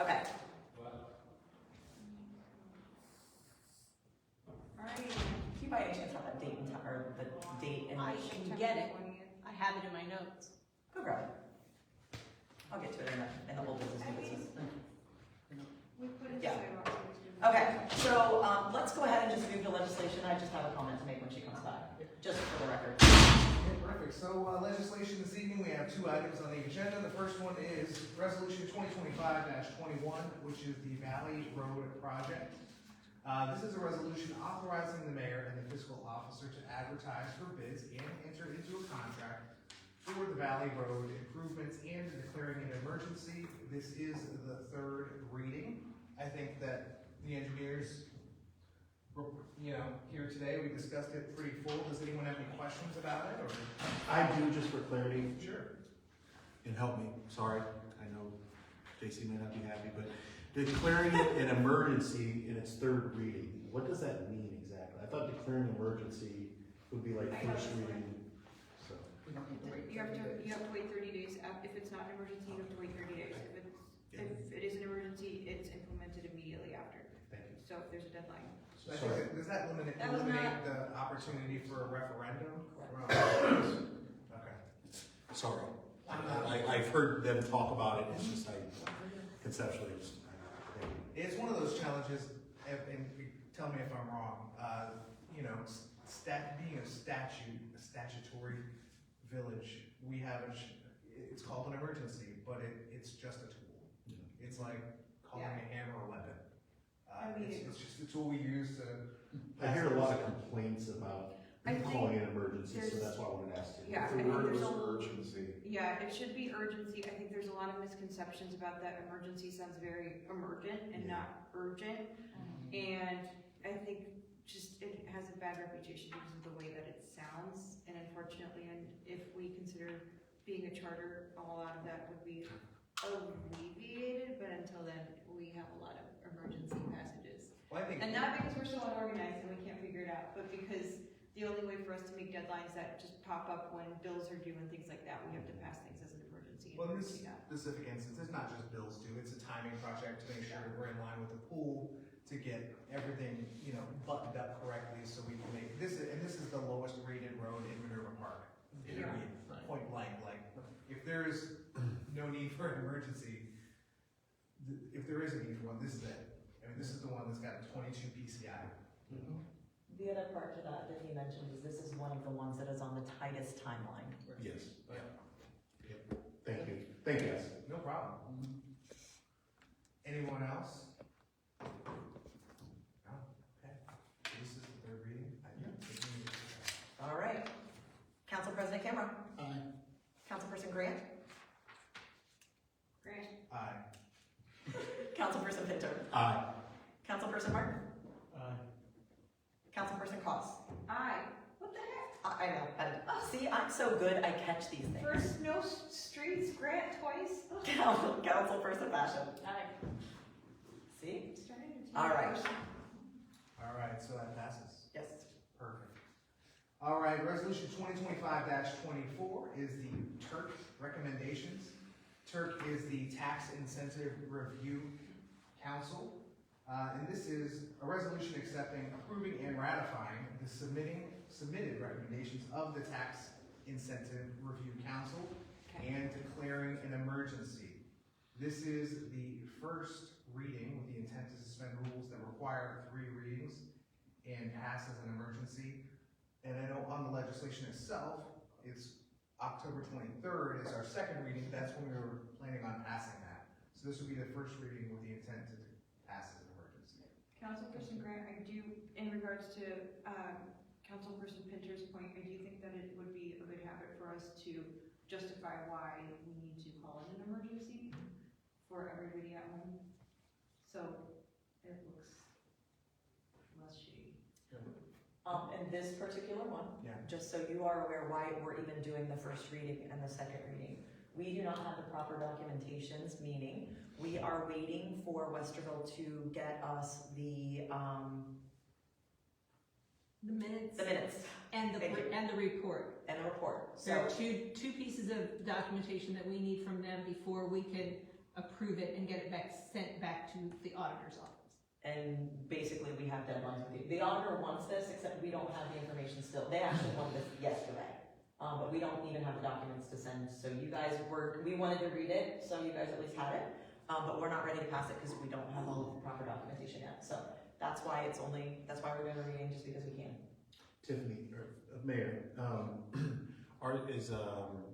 Okay, Alright. do you by any chance have that date and time, or the date and? I can get it. I have it in my notes. Go grab it. I'll get to it in the whole business new business. We put it Yeah. sidewalks. Okay, so, let's go ahead and just move to legislation. I just have a comment to make when she comes back, just for the record. Okay, perfect. So legislation this evening, we have 2 items on the agenda. The first one is Resolution 2025-21, which is the Valley Road Project. This is a resolution authorizing the mayor and the fiscal officer to advertise for bids and enter into a contract for the Valley Road improvements and declaring an emergency. This is the third reading. I think that the engineers, here today, we discussed it pretty full. Does anyone have any questions about it, or? I do, just for clarity, Sure. and help me, sorry, I know JC may not be happy, but declaring it an emergency in its third reading, what does that mean exactly? I thought declaring emergency would be like first reading, so. We don't need to wait. You have to wait 30 days. If it's not an emergency, you have to wait 30 days. If it is an emergency, it's implemented immediately after. Thank you. So if there's a deadline. So I think that- does that eliminate That was not- the opportunity for a referendum? Okay. Sorry. I've heard them talk about it, it's just, conceptually, It's one of those challenges, and tell me if I'm wrong, being a statutory village, we have, it's called an emergency, but it's just a tool. It's like calling a hammer a weapon. It's just a tool we use to. I hear a lot of complaints about I think calling it emergency, so there's- that's why I wanted to ask you. Yeah, I The think word there's was a, urgency. yeah, it should be urgency. I think there's a lot of misconceptions about that. Emergency sounds very emergent and Yeah. not urgent. And I think just it has a bad reputation because of the way that it sounds. And unfortunately, and if we consider being a charter, a lot of that would be alleviated. But until then, we have a lot of emergency passages. Well, I think. And not because we're so unorganized and we can't figure it out, but because the only way for us to make deadlines that just pop up when bills are due and things like that, we have to pass things as an emergency. Well, in this see that. specific instance, it's not just bills due, it's a timing project to make sure we're in line with the pool, to get everything, buttoned up correctly, so we can make, this is the lowest rated road in Minerva Park. Period, point blank, like, if there is no need for an emergency, if there is a need for one, this is it. I mean, this is the one that's got a 22 PCI. The other part to that he mentioned is this is one of the ones that is on the tightest timeline. Yes. Thank you, guys. No problem. Anyone else? No? Okay. This is the third reading. All right. Council President Cameron. Aye. Councilperson Grant. Grant? Aye. Councilperson Pinter. Aye. Councilperson Martin. Aye. Councilperson Cost. Aye. What the heck? I know. See, I'm so good, I catch these things. First, no streets, Grant twice? Councilperson Basham. Aye. See? Starting to All right. All right, so that passes. Yes. Perfect. All right, resolution 2025-24 is the TURC recommendations. TURC is the Tax Incentive Review Council. And this is a resolution accepting, approving, and ratifying the submitted recommendations of the Tax Incentive Review Council and declaring an emergency. This is the first reading with the intent to suspend rules that require 3 readings and pass as an emergency. And I know on the legislation itself, it's October 23rd is our second reading. That's when we were planning on passing that. So this would be the first reading with the intent to pass as an emergency. Councilperson Grant, I do, in regards to Councilperson Pinter's point, I do think that it would be a good habit for us to justify why we need to call it an emergency for everybody at home. So it looks less shady. And this particular one, Yeah. just so you are aware why we're even doing the first reading and the second reading, we do not have the proper documentations, meaning we are waiting for Westerville to get us the minutes. And the And the report. report. There are So, two pieces of documentation that we need from them before we can approve it and get it sent back to the auditor's office. and basically we have deadlines with you. The auditor wants this, except we don't have the information still. They actually wanted this yesterday. But we don't even have the documents to send, so you guys we wanted to read it, so you guys at least had it. But we're not ready to pass it because we don't have all of the proper documentation yet. So that's why we're doing a reading, just because we can. Tiffany, or Mayor,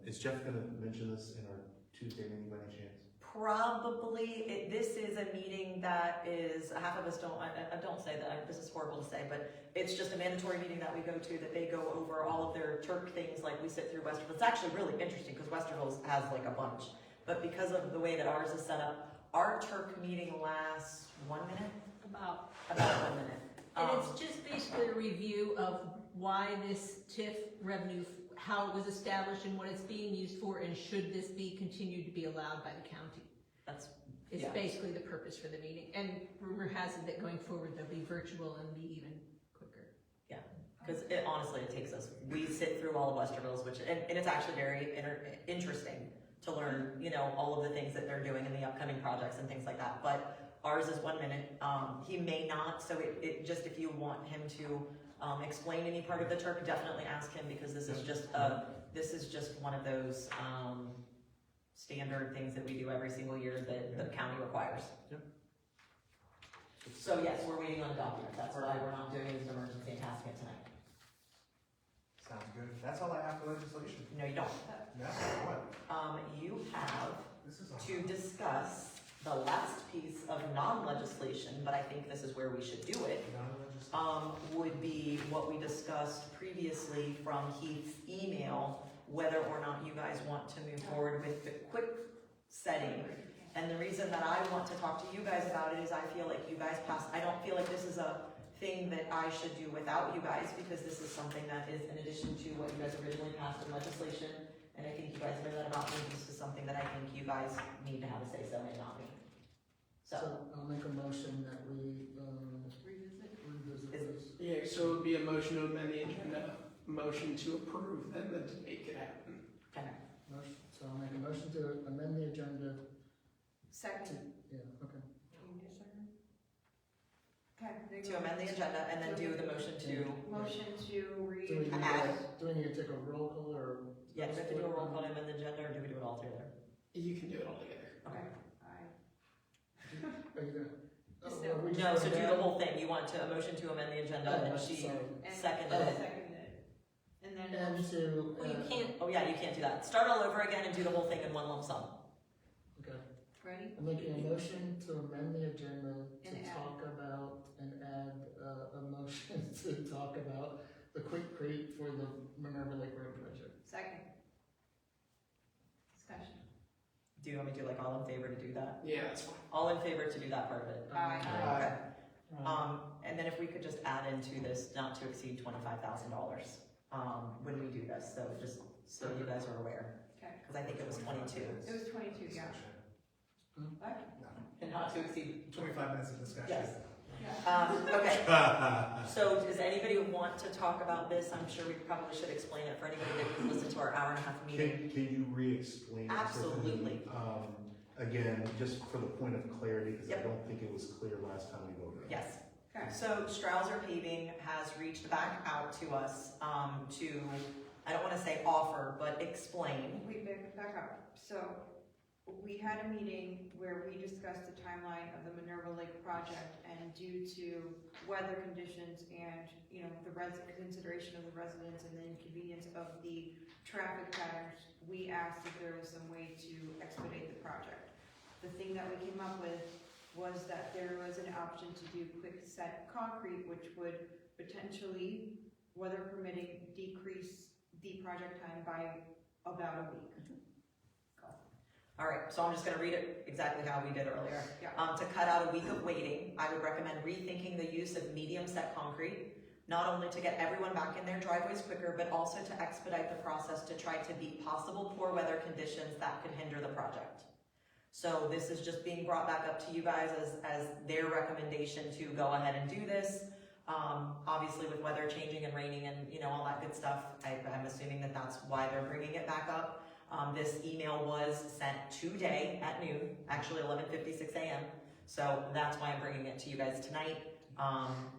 is Jeff gonna mention this in our Tuesday meeting by any chance? Probably, this is a meeting that is, half of us don't, I don't say that, this is horrible to say, but it's just a mandatory meeting that we go to, that they go over all of their Turk things, like we sit through Westerville. It's actually really interesting, because Westerville has like a bunch, but because of the way that ours is set up, our Turk meeting lasts 1 minute? About, About 1 minute. and it's just basically a review of why this TIF revenue, how it was established and what it's being used for, and should this be continued to be allowed by the county. That's, It's yeah. basically the purpose for the meeting, and rumor has it that going forward they'll be virtual and be even quicker. Because it honestly, it takes us, we sit through all of Westerville's, which, and it's actually very interesting to learn, you know, all of the things that they're doing in the upcoming projects and things like that. But ours is 1 minute. He may not, so it just, if you want him to explain any part of the Turk, definitely ask him, because this is just one of those standard things that we do every single year that the county requires. Yep. So yes, we're waiting on a document. That's why we're not doing it as an emergency and passing it tonight. Sounds good. That's all I have for legislation. No, you don't. No, what? You have This is to discuss the last piece of non-legislation, but I think this is where we should do it, would be what we discussed previously from Heath's email, whether or not you guys want to move forward with the quick setting. And the reason that I want to talk to you guys about it is I feel like you guys passed, I don't feel like this is a thing that I should do without you guys, because this is something that is in addition to what you guys originally passed in legislation. And I think you guys know that about me. This is something that I think you guys need to have a say so in, not me. So So, I'll make a motion that we, revisit this. Yeah, so it would be a motion to amend the agenda, motion to approve, and then to make it happen. okay. Motion, so I'll make a motion to amend the agenda to, Second. yeah, okay. Okay. To amend the agenda and then do the motion to, Motion to read. Do we need Add. do we need to take a roll call or? yeah, do we have to do a roll call to amend the agenda, or do we do it all together? You can do it all together. Okay. Are you gonna? Just are we just No, so gonna do add- the whole thing. You want to, a motion to amend the agenda, Oh, and she sorry. seconded it. And then. And to. Well, you can't, oh yeah, you can't do that. Start all over again and do the whole thing in one lump sum. Okay, Ready? I'm making a motion to amend the agenda And to add. talk about and add, a motion to talk about the Quick Creek for the Minerva Lake Road project. Second. Discussion. Do you want me to do like all in favor to do that? Yeah, that's fine. All in favor to do that part of it? Aye. Okay. And then if we could just add into this, not to exceed $25,000, when we do this, so just so you guys are aware, Okay. because I think it was 22. It was 22, yeah. What? And not to exceed, 25 minutes of discussion. yes. Yeah. Okay, so does anybody want to talk about this? I'm sure we probably should explain it for anybody that didn't listen to our hour-and-a-half meeting. Can you re-explain? it, Tiffany? Absolutely. Again, just for the point of clarity, because I Yep. don't think it was clear last time we voted. Yes. Okay. So Strauser Paving has reached back out to us, to, I don't wanna say offer, but explain. We back up. So we had a meeting where we discussed the timeline of the Minerva Lake project, and due to weather conditions and, you know, the consideration of the residents and the inconvenience of the traffic patterns, we asked if there was some way to expedite the project. The thing that we came up with was that there was an option to do quick set concrete, which would potentially, weather permitting, decrease the project time by about a week. All right, so I'm just gonna read it exactly how we did earlier. Yeah. To cut out a week of waiting, I would recommend rethinking the use of medium set concrete, not only to get everyone back in their driveways quicker, but also to expedite the process to try to beat possible poor weather conditions that could hinder the project. So this is just being brought back up to you guys as their recommendation to go ahead and do this. Obviously with weather changing and raining and, you know, all that good stuff, I'm assuming that that's why they're bringing it back up. This email was sent today at noon, actually 11:56 a.m. So that's why I'm bringing it to you guys tonight,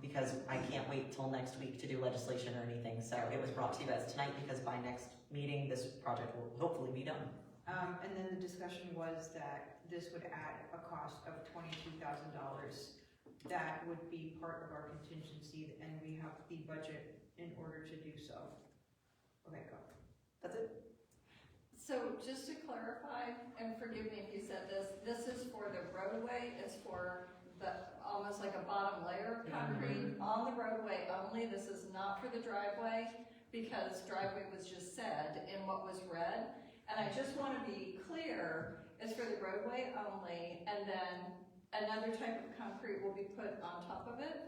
because I can't wait till next week to do legislation or anything. So it was brought to you guys tonight because by next meeting, this project will hopefully be done. And then the discussion was that this would add a cost of $22,000. That would be part of our contingency, and we have the budget in order to do so. Okay, go. That's it? So just to clarify, and forgive me if you said this is for the roadway, it's for the, almost like a bottom layer of concrete on the roadway only. This is not for the driveway, because driveway was just said in what was read. And I just want to be clear, it's for the roadway only, and then another type of concrete will be put on top of it.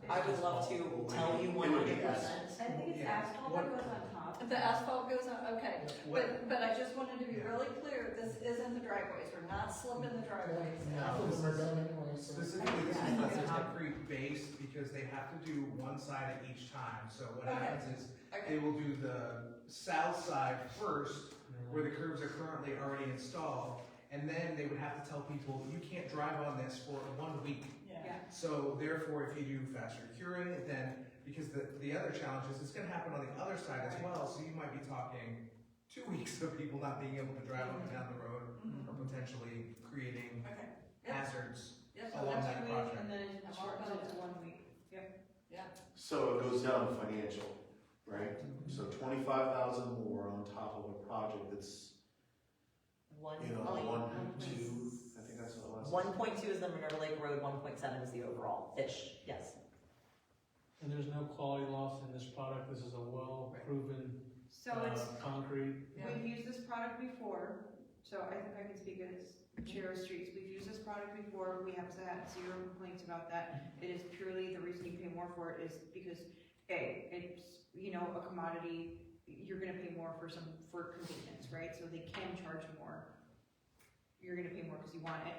I would love to tell you 100%. I think it's asphalt that goes on top. The asphalt goes on, okay, What- but I just wanted to be really clear, this isn't the driveways, we're not slipping the driveways. Half of them are done anyway, so. Specifically, this is not concrete based because they have to do one side at each time. So what Okay. happens is Okay, they will do the south side first, where the curbs are currently already installed, and then they would have to tell people, you can't drive on this for 1 week. Yeah. So therefore, if you do faster curing, then, because the other challenge is it's gonna happen on the other side as well, so you might be talking 2 weeks of people not being able to drive up and down the road, or potentially creating okay, yep, hazards yep, So along that's that a week, project. and then it I'm all shortens about it to it. 1 week. yeah. So it goes down to financial, right? So 25,000 more on top of a project that's, you know, 1.2, I think that's what it was. 1.2 is the Minerva Lake Road, 1.7 is the overall-ish, yes. And there's no quality loss in this product, this is a well-proven, So it's, concrete. Yeah. we've used this product before, so I think I can speak as chair of streets. We've used this product before, we have had 0 complaints about that. It is purely, the reason you pay more for it is because, A, it's, you know, a commodity, you're gonna pay more for convenience, right? So they can charge more. You're gonna pay more because you want it.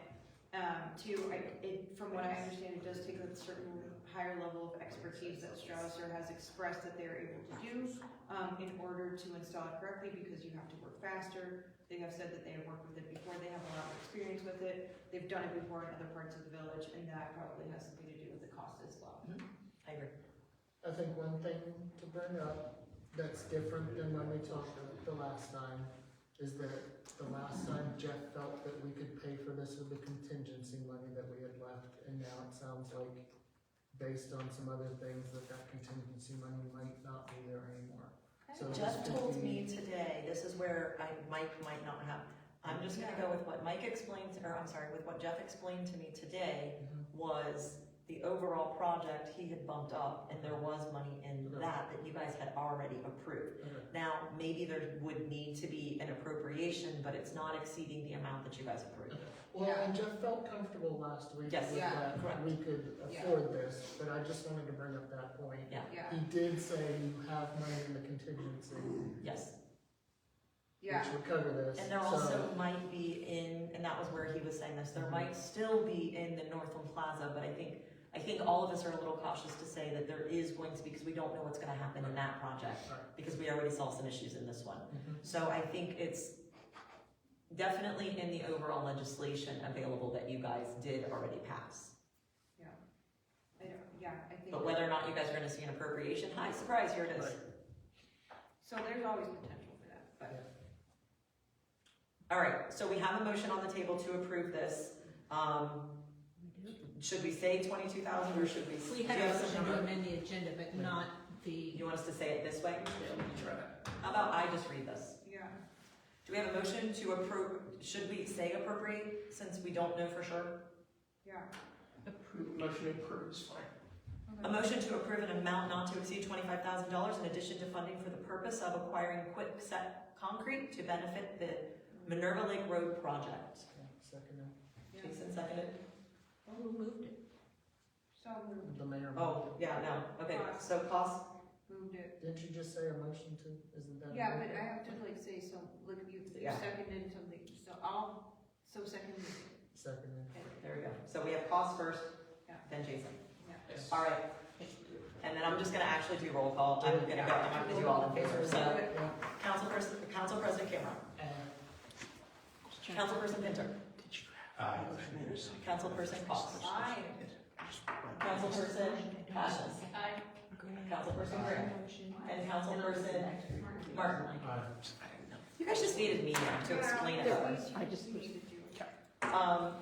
Two, from what I understand, it does take a certain higher level of expertise that Strausser has expressed that they're able to do in order to install it correctly, because you have to work faster. They have said that they have worked with it before, they have a lot of experience with it, they've done it before in other parts of the village, and that probably has something to do with the cost as well. I agree. I think one thing to bring up that's different than when we talked the last time is that the last time Jeff felt that we could pay for this with the contingency money that we had left, and now it sounds like, based on some other things, that contingency money might not be there anymore. So Jeff this told 50 me today, this is where Mike might not have, I'm just gonna go with what Mike explained, or I'm sorry, with what Jeff explained to me today, was the overall project he had bumped up, and there was money in that you guys had already approved. Okay. Now, maybe there would need to be an appropriation, but it's not exceeding the amount that you guys approved. Well, and Jeff felt comfortable last week Yes. with Yeah, that, correct. we could afford this, but I just wanted to bring up that point. Yeah, Yeah, He did say you have money in the contingency, yes. yeah, which would cover this. And there so- also might be in, and that was where he was saying this, there might still be in the Northland Plaza, but I think all of us are a little cautious to say that there is going to be, because we don't know what's gonna happen in that project, Right. because we already saw some issues in this one. Mhm. So I think it's definitely in the overall legislation available that you guys did already pass. I think. But whether or not you guys are gonna see an appropriation, hi, surprise, here it is. Right. So there's always potential for that, but. All right, so we have a motion on the table to approve this. Should we say 22,000 or should we? We do had you a have some motion to number? amend the agenda, but not the, You want us to say it this way? Try that. How about I just read this? Yeah. Do we have a motion to approve, should we say appropriate, since we don't know for sure? Yeah. Motion to approve is fine. A motion to approve an amount not to exceed $25,000 in addition to funding for the purpose of acquiring quick-set concrete to benefit the Minerva Lake Road project. Second, Jason seconded? who moved it? So moved. the mayor. Oh, yeah, no, okay, so cost, Moved it. Didn't you just say a motion to, isn't that? a Yeah, motion? but I have to like say some, look, you Yeah. seconded something, so seconded. Seconded. there we go. So we have cost first, Yeah. then Jason. Yeah. All right. And then I'm just gonna actually do roll call. I'm not gonna do all in favor. So, Yeah. Council President Cameron. Councilperson Pinter. Aye. Councilperson Cost. Aye. Councilperson Passions. I, Councilperson Graham. And Councilperson Martin. You guys just needed me to explain it. I just needed you.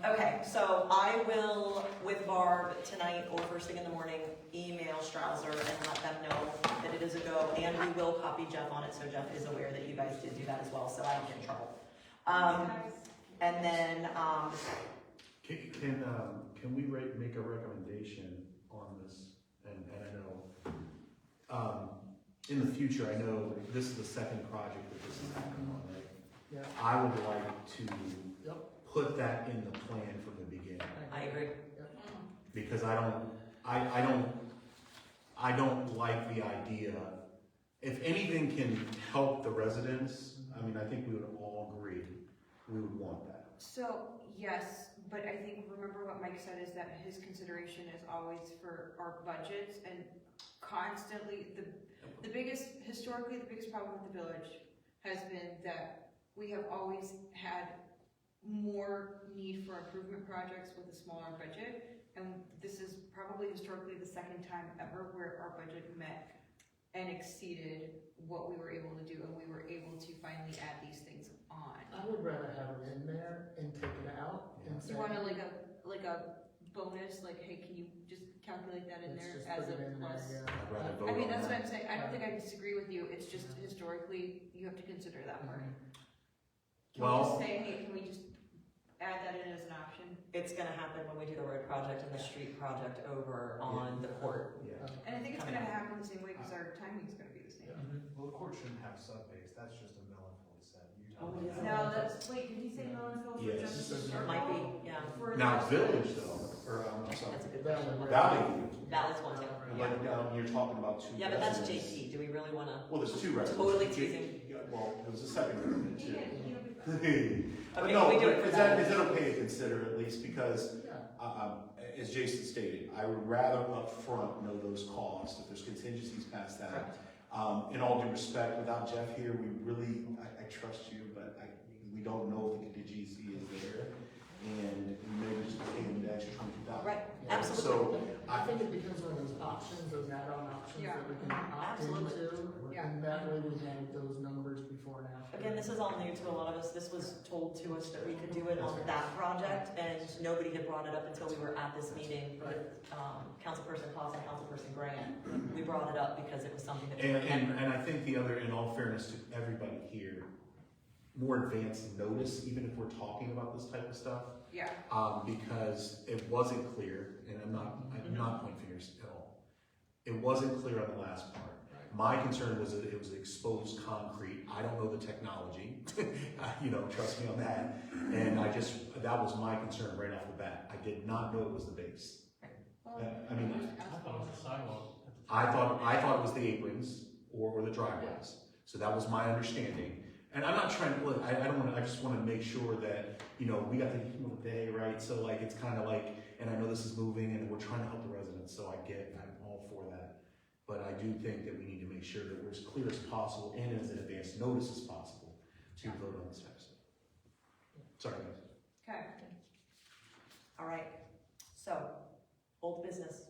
Okay, so I will, with Barb tonight or first thing in the morning, email Strausser and let them know that it is a go, and we will copy Jeff on it, so Jeff is aware that you guys did do that as well, so I don't get in trouble. And then, Can we make a recommendation on this? And I know, in the future, I know this is the second project that this is happening on, right? Yeah. I would like to Yep. put that in the plan from the beginning, I agree. because I don't like the idea. If anything can help the residents, I mean, I think we would all agree, we would want that. So, yes, but I think, remember what Mike said, is that his consideration is always for our budgets, and constantly, historically, the biggest problem with the village has been that we have always had more need for improvement projects with a smaller budget, and this is probably historically the second time ever where our budget met and exceeded what we were able to do, and we were able to finally add these things on. I would rather have it in there and take it out and say. You want like a bonus, like, hey, can you just calculate that in let's there just as put a it in there, plus? yeah. I'd rather vote I mean, on that's what that. I'm saying, I don't think I disagree with you, it's just historically, you have to consider that part. Can we Well- just say, hey, can we just add that in as an option? It's gonna happen when we do the road project and the street project over on the court. Yeah. And I think it's gonna happen the same way, because our timing's gonna be the same. Well, the court shouldn't have sub-base, that's just a mill and fully set. You're Oh, talking it is. about- No, that's, wait, did he say Millennium for Yes. Justice and It Circle? might be, yeah. For Now, the- village though, or, I'm sorry, That's a good That question. one. Valley, Valley's one too. you're talking about two. Yeah, but that's residents. JT. Do we really wanna? Well, there's two residents. Totally teasing. Yeah, well, there was a second resident He too. can- he'll be fine. But Okay, no, can we do it but for is that, that? is it okay to consider at least, because, Yeah. as Jason stated, I would rather upfront know those costs, if there's contingencies past that. Correct. In all due respect, without Jeff here, we really, I trust you, but we don't know if the contingency is there, and maybe just pay them the extra $22,000. Right, Yeah. absolutely. So, I think it becomes one of those options, those add-on options Yeah. that we can opt Absolutely. into, Yeah. and that way we have those numbers before and after. Again, this is all new to a lot of us. This was told to us that we could do it on that project, and nobody had brought it up until we were at this meeting with Councilperson Cost and Councilperson Grant. We brought it up because it was something that we remembered. and I think the other, in all fairness to everybody here, more advanced notice, even if we're talking about this type of stuff, Yeah, because it wasn't clear, and I'm not pointing fingers at all. It wasn't clear on the last part. My concern was that it was exposed concrete. I don't know the technology, trust me on that. And that was my concern right off the bat. I did not know it was the base. well, I mean, I thought it was a sidewalk. I thought it was the aprons or the driveways. So that was my understanding. And I'm not trying to, look, I just wanna make sure that, we got the heat of the day, right? So like, it's kinda like, and I know this is moving and we're trying to help the residents, so I'm all for that. But I do think that we need to make sure that we're as clear as possible and as in advance notice as possible to vote on this type of stuff. Sorry, guys. okay. All right, so, old business.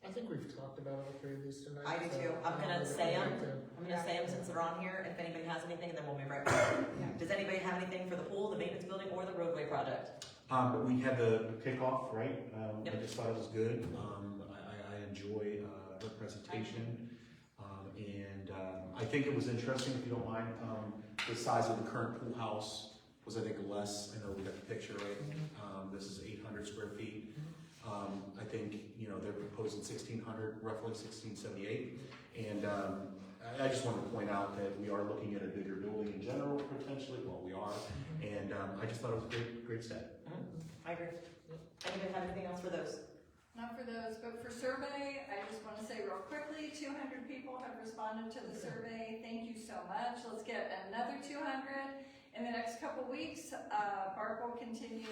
I think we've talked about all three of these tonight. I do so too. I'm I gonna would say 'em. like to- I'm gonna say them since they're on here, if anybody has anything, and then we'll move right back. Does anybody have anything for the pool, the maintenance building, or the roadway project? But we had the kickoff, right? I Yep. just thought it was good. I enjoy her presentation. I think it was interesting, if you don't mind, the size of the current pool house was, I think, less. I know we got the picture, right? This is 800 square feet. I think, they're proposing 1,600, roughly 1,678. And I just wanted to point out that we are looking at a bigger building in general, potentially. Well, we are. And I just thought it was a great step. I agree. Anybody have anything else for those? Not for those, but for survey, I just want to say real quickly, 200 people have responded to the survey. Thank you so much. Let's get another 200 in the next couple weeks. Barb will continue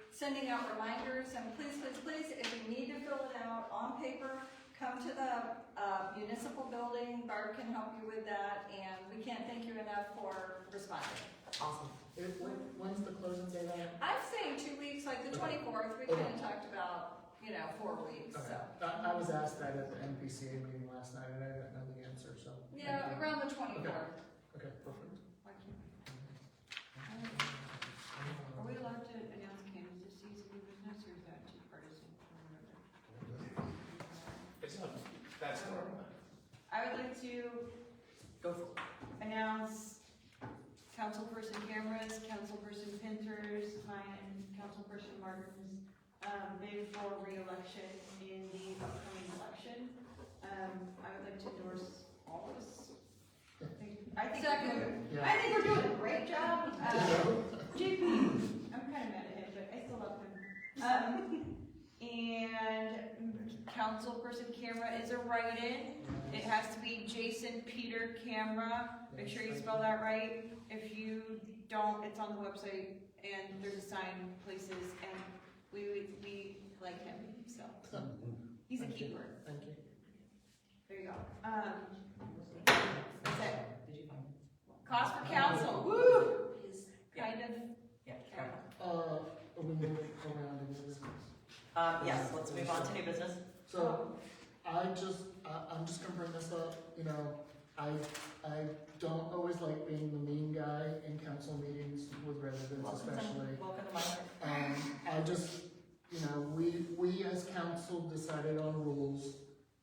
sending out reminders, and please, please, please, if you need to fill it out on paper, come to the municipal building. Barb can help you with that, and we can't thank you enough for responding. Awesome. When's the closing date on it? I'm saying 2 weeks, like the 24th. We kind of talked about 4 weeks, so. I was asked that at the NPCA meeting last night, and I didn't know the answer, so. Yeah, thank you. around the 24th. Okay, perfect. Are we allowed to announce candidacies in business, or is that too partisan? It's not, that's normal. I would like to Go for it. announce councilperson cameras, councilperson Pinters, mine and councilperson Martin's bid for re-election in the upcoming election. I would like to endorse all of us. I think we're doing a great job. JP, I'm kind of mad at him, but I still love him. And councilperson camera is a write-in. It has to be Jason Peter Camera. Make sure you spell that right. If you don't, it's on the website and there's a sign places and we like him, so. He's a keeper. Thank you. There you go. That's it. Did you find it? Cost for council, woo! Is kind of, Yeah. yeah. We move around in the business. Yes, let's move on to new business. So, I'm just gonna bring this up, you know, I don't always like being the mean guy in council meetings with residents especially. Welcome to my I just, you know, we as council decided on rules,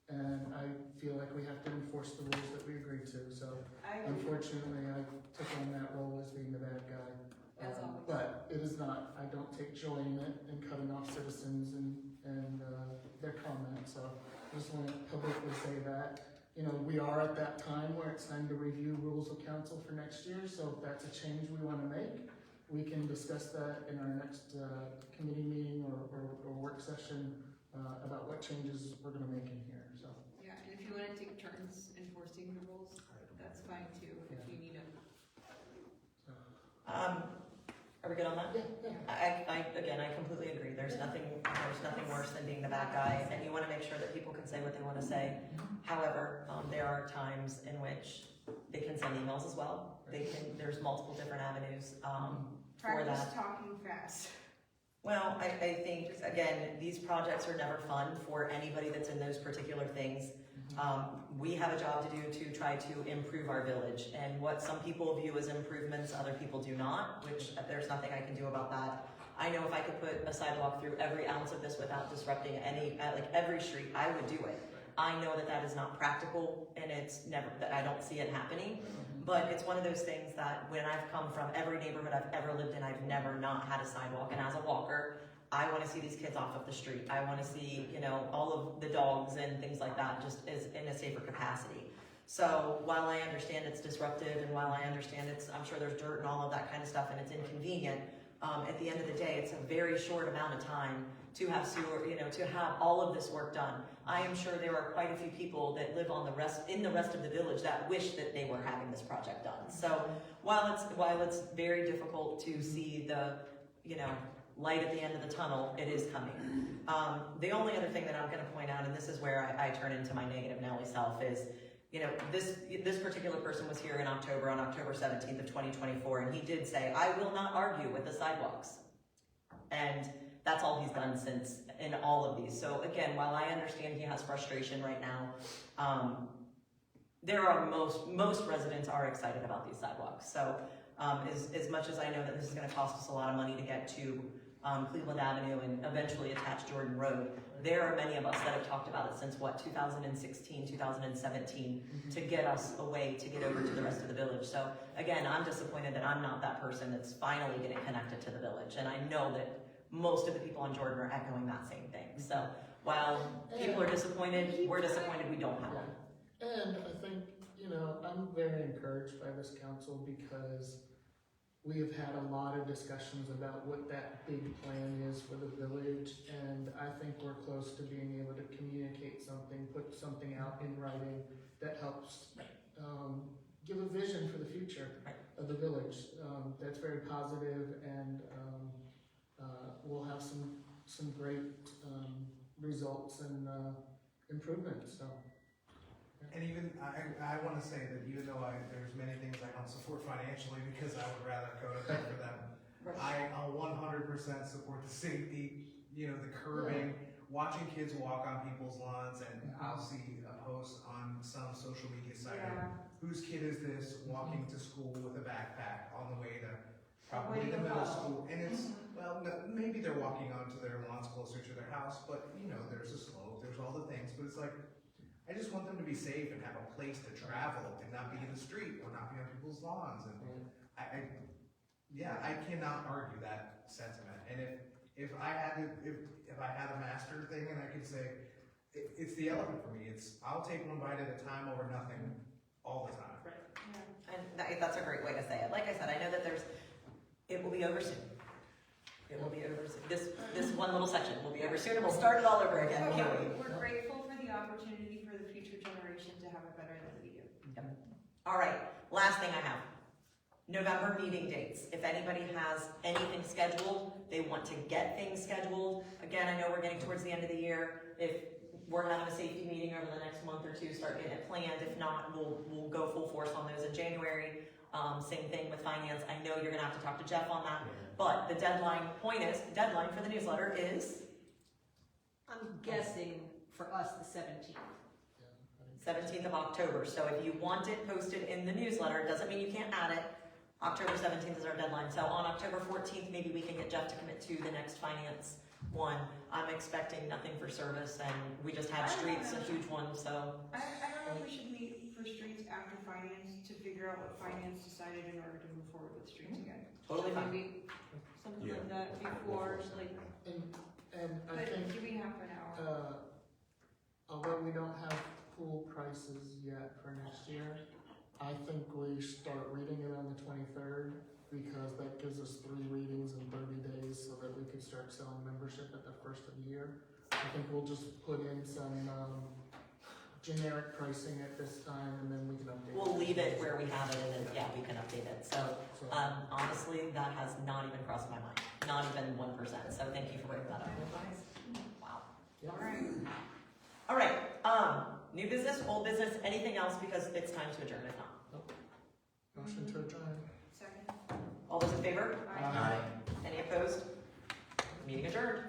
and I feel like we have to enforce the rules that we agreed to, so unfortunately, I took on that role as being the bad guy. As always. But it is not, I don't take joy in it, in cutting off citizens and their comments, so I just want to publicly say that. You know, we are at that time where it's time to review rules of council for next year, so if that's a change we want to make, we can discuss that in our next committee meeting or work session about what changes we're gonna make in here, so. Yeah, and if you wanna take turns enforcing the rules, that's fine too, if you need them. Are we good on that? Yeah. I completely agree. There's nothing worse than being the bad guy, and you want to make sure that people can say what they want to say. However, there are times in which they can send emails as well. There's multiple different avenues for Practice that. talking fast. Well, I think, again, these projects are never fun for anybody that's in those particular things. We have a job to do to try to improve our village, and what some people view as improvements, other people do not, which there's nothing I can do about that. I know if I could put a sidewalk through every ounce of this without disrupting every street, I would do it. I know that that is not practical, and I don't see it happening. But it's one of those things that when I've come from every neighborhood I've ever lived in, I've never not had a sidewalk. And as a walker, I want to see these kids off of the street. I want to see, all of the dogs and things like that just as in a safer capacity. So while I understand it's disruptive, and while I understand I'm sure there's dirt and all of that kind of stuff, and it's inconvenient, at the end of the day, it's a very short amount of time to have sewer, to have all of this work done. I am sure there are quite a few people that live in the rest of the village that wish that they were having this project done. So while it's very difficult to see the, light at the end of the tunnel, it is coming. The only other thing that I'm going to point out, and this is where I turn into my negative Nelly self, is, this particular person was here on October 17th of 2024, and he did say, I will not argue with the sidewalks. And that's all he's done since in all of these. So again, while I understand he has frustration right now, there are most residents are excited about these sidewalks. So as much as I know that this is going to cost us a lot of money to get to Cleveland Avenue and eventually attach Jordan Road, there are many of us that have talked about it since 2016, 2017 to get us a way to get over to the rest of the village. So again, I'm disappointed that I'm not that person that's finally getting connected to the village. And I know that most of the people on Jordan are echoing that same thing. So while people are disappointed, we're disappointed we don't have one. And I think, I'm very encouraged by this council because we have had a lot of discussions about what that big plan is for the village, and I think we're close to being able to communicate something, put something out in writing that helps give a vision for the future of the village. That's very positive, and we'll have some great results and improvements. So. And even, I want to say that even though there's many things I don't support financially because I would rather go to bed for them, I'll 100% support the safety, the curbing, watching kids walk on people's lawns, and I'll see a post on some social media site of whose kid is this walking to school with a backpack on the way to probably the middle school, and it's, maybe they're walking onto their lawns closer to their house, but there's a slope, there's all the things, but it's like, I just want them to be safe and have a place to travel and not be in the street or not be on people's lawns. And I cannot argue that sentiment. And if I had a master thing and I could say, it's the element for me. I'll take one bite at a time over nothing all the time. And that's a great way to say it. Like I said, I know that it will be over soon. It will be over soon. This one little section will be over soon and we'll start it all over again. Can't wait. We're grateful for the opportunity for the future generation to have it better than we do. All right, last thing I have. November meeting dates. If anybody has anything scheduled, they want to get things scheduled. Again, I know we're getting towards the end of the year. If we're having a safety meeting over the next month or two, start getting it planned. If not, we'll go full force on those in January. Same thing with finance. I know you're gonna have to talk to Jeff on that. But the deadline for the newsletter is I'm guessing for us, the 17th. 17th of October. So if you want it posted in the newsletter, it doesn't mean you can't add it. October 17th is our deadline. So on October 14th, maybe we can get Jeff to commit to the next finance one. I'm expecting nothing for service, and we just had streets, a huge one, so. I don't know if we should meet for streets after finance to figure out what finance decided in order to move forward with streets again. Totally fine. Maybe something like that before, like, And I but think, give me half an hour. although we don't have pool prices yet for next year, I think we start reading it on the 23rd, because that gives us 3 readings in 30 days so that we could start selling membership at the first of the year. I think we'll just put in some generic pricing at this time, and then we can update. We'll leave it where we have it, and then, yeah, we can update it. So, honestly, that has not even crossed my mind. Not even 1%. So thank you for bringing that up. Wow. All right. New business, old business, anything else, because it's time to adjourn if not. Motion to adjourn. Second. All those in favor? Aye. Any opposed? Meeting adjourned.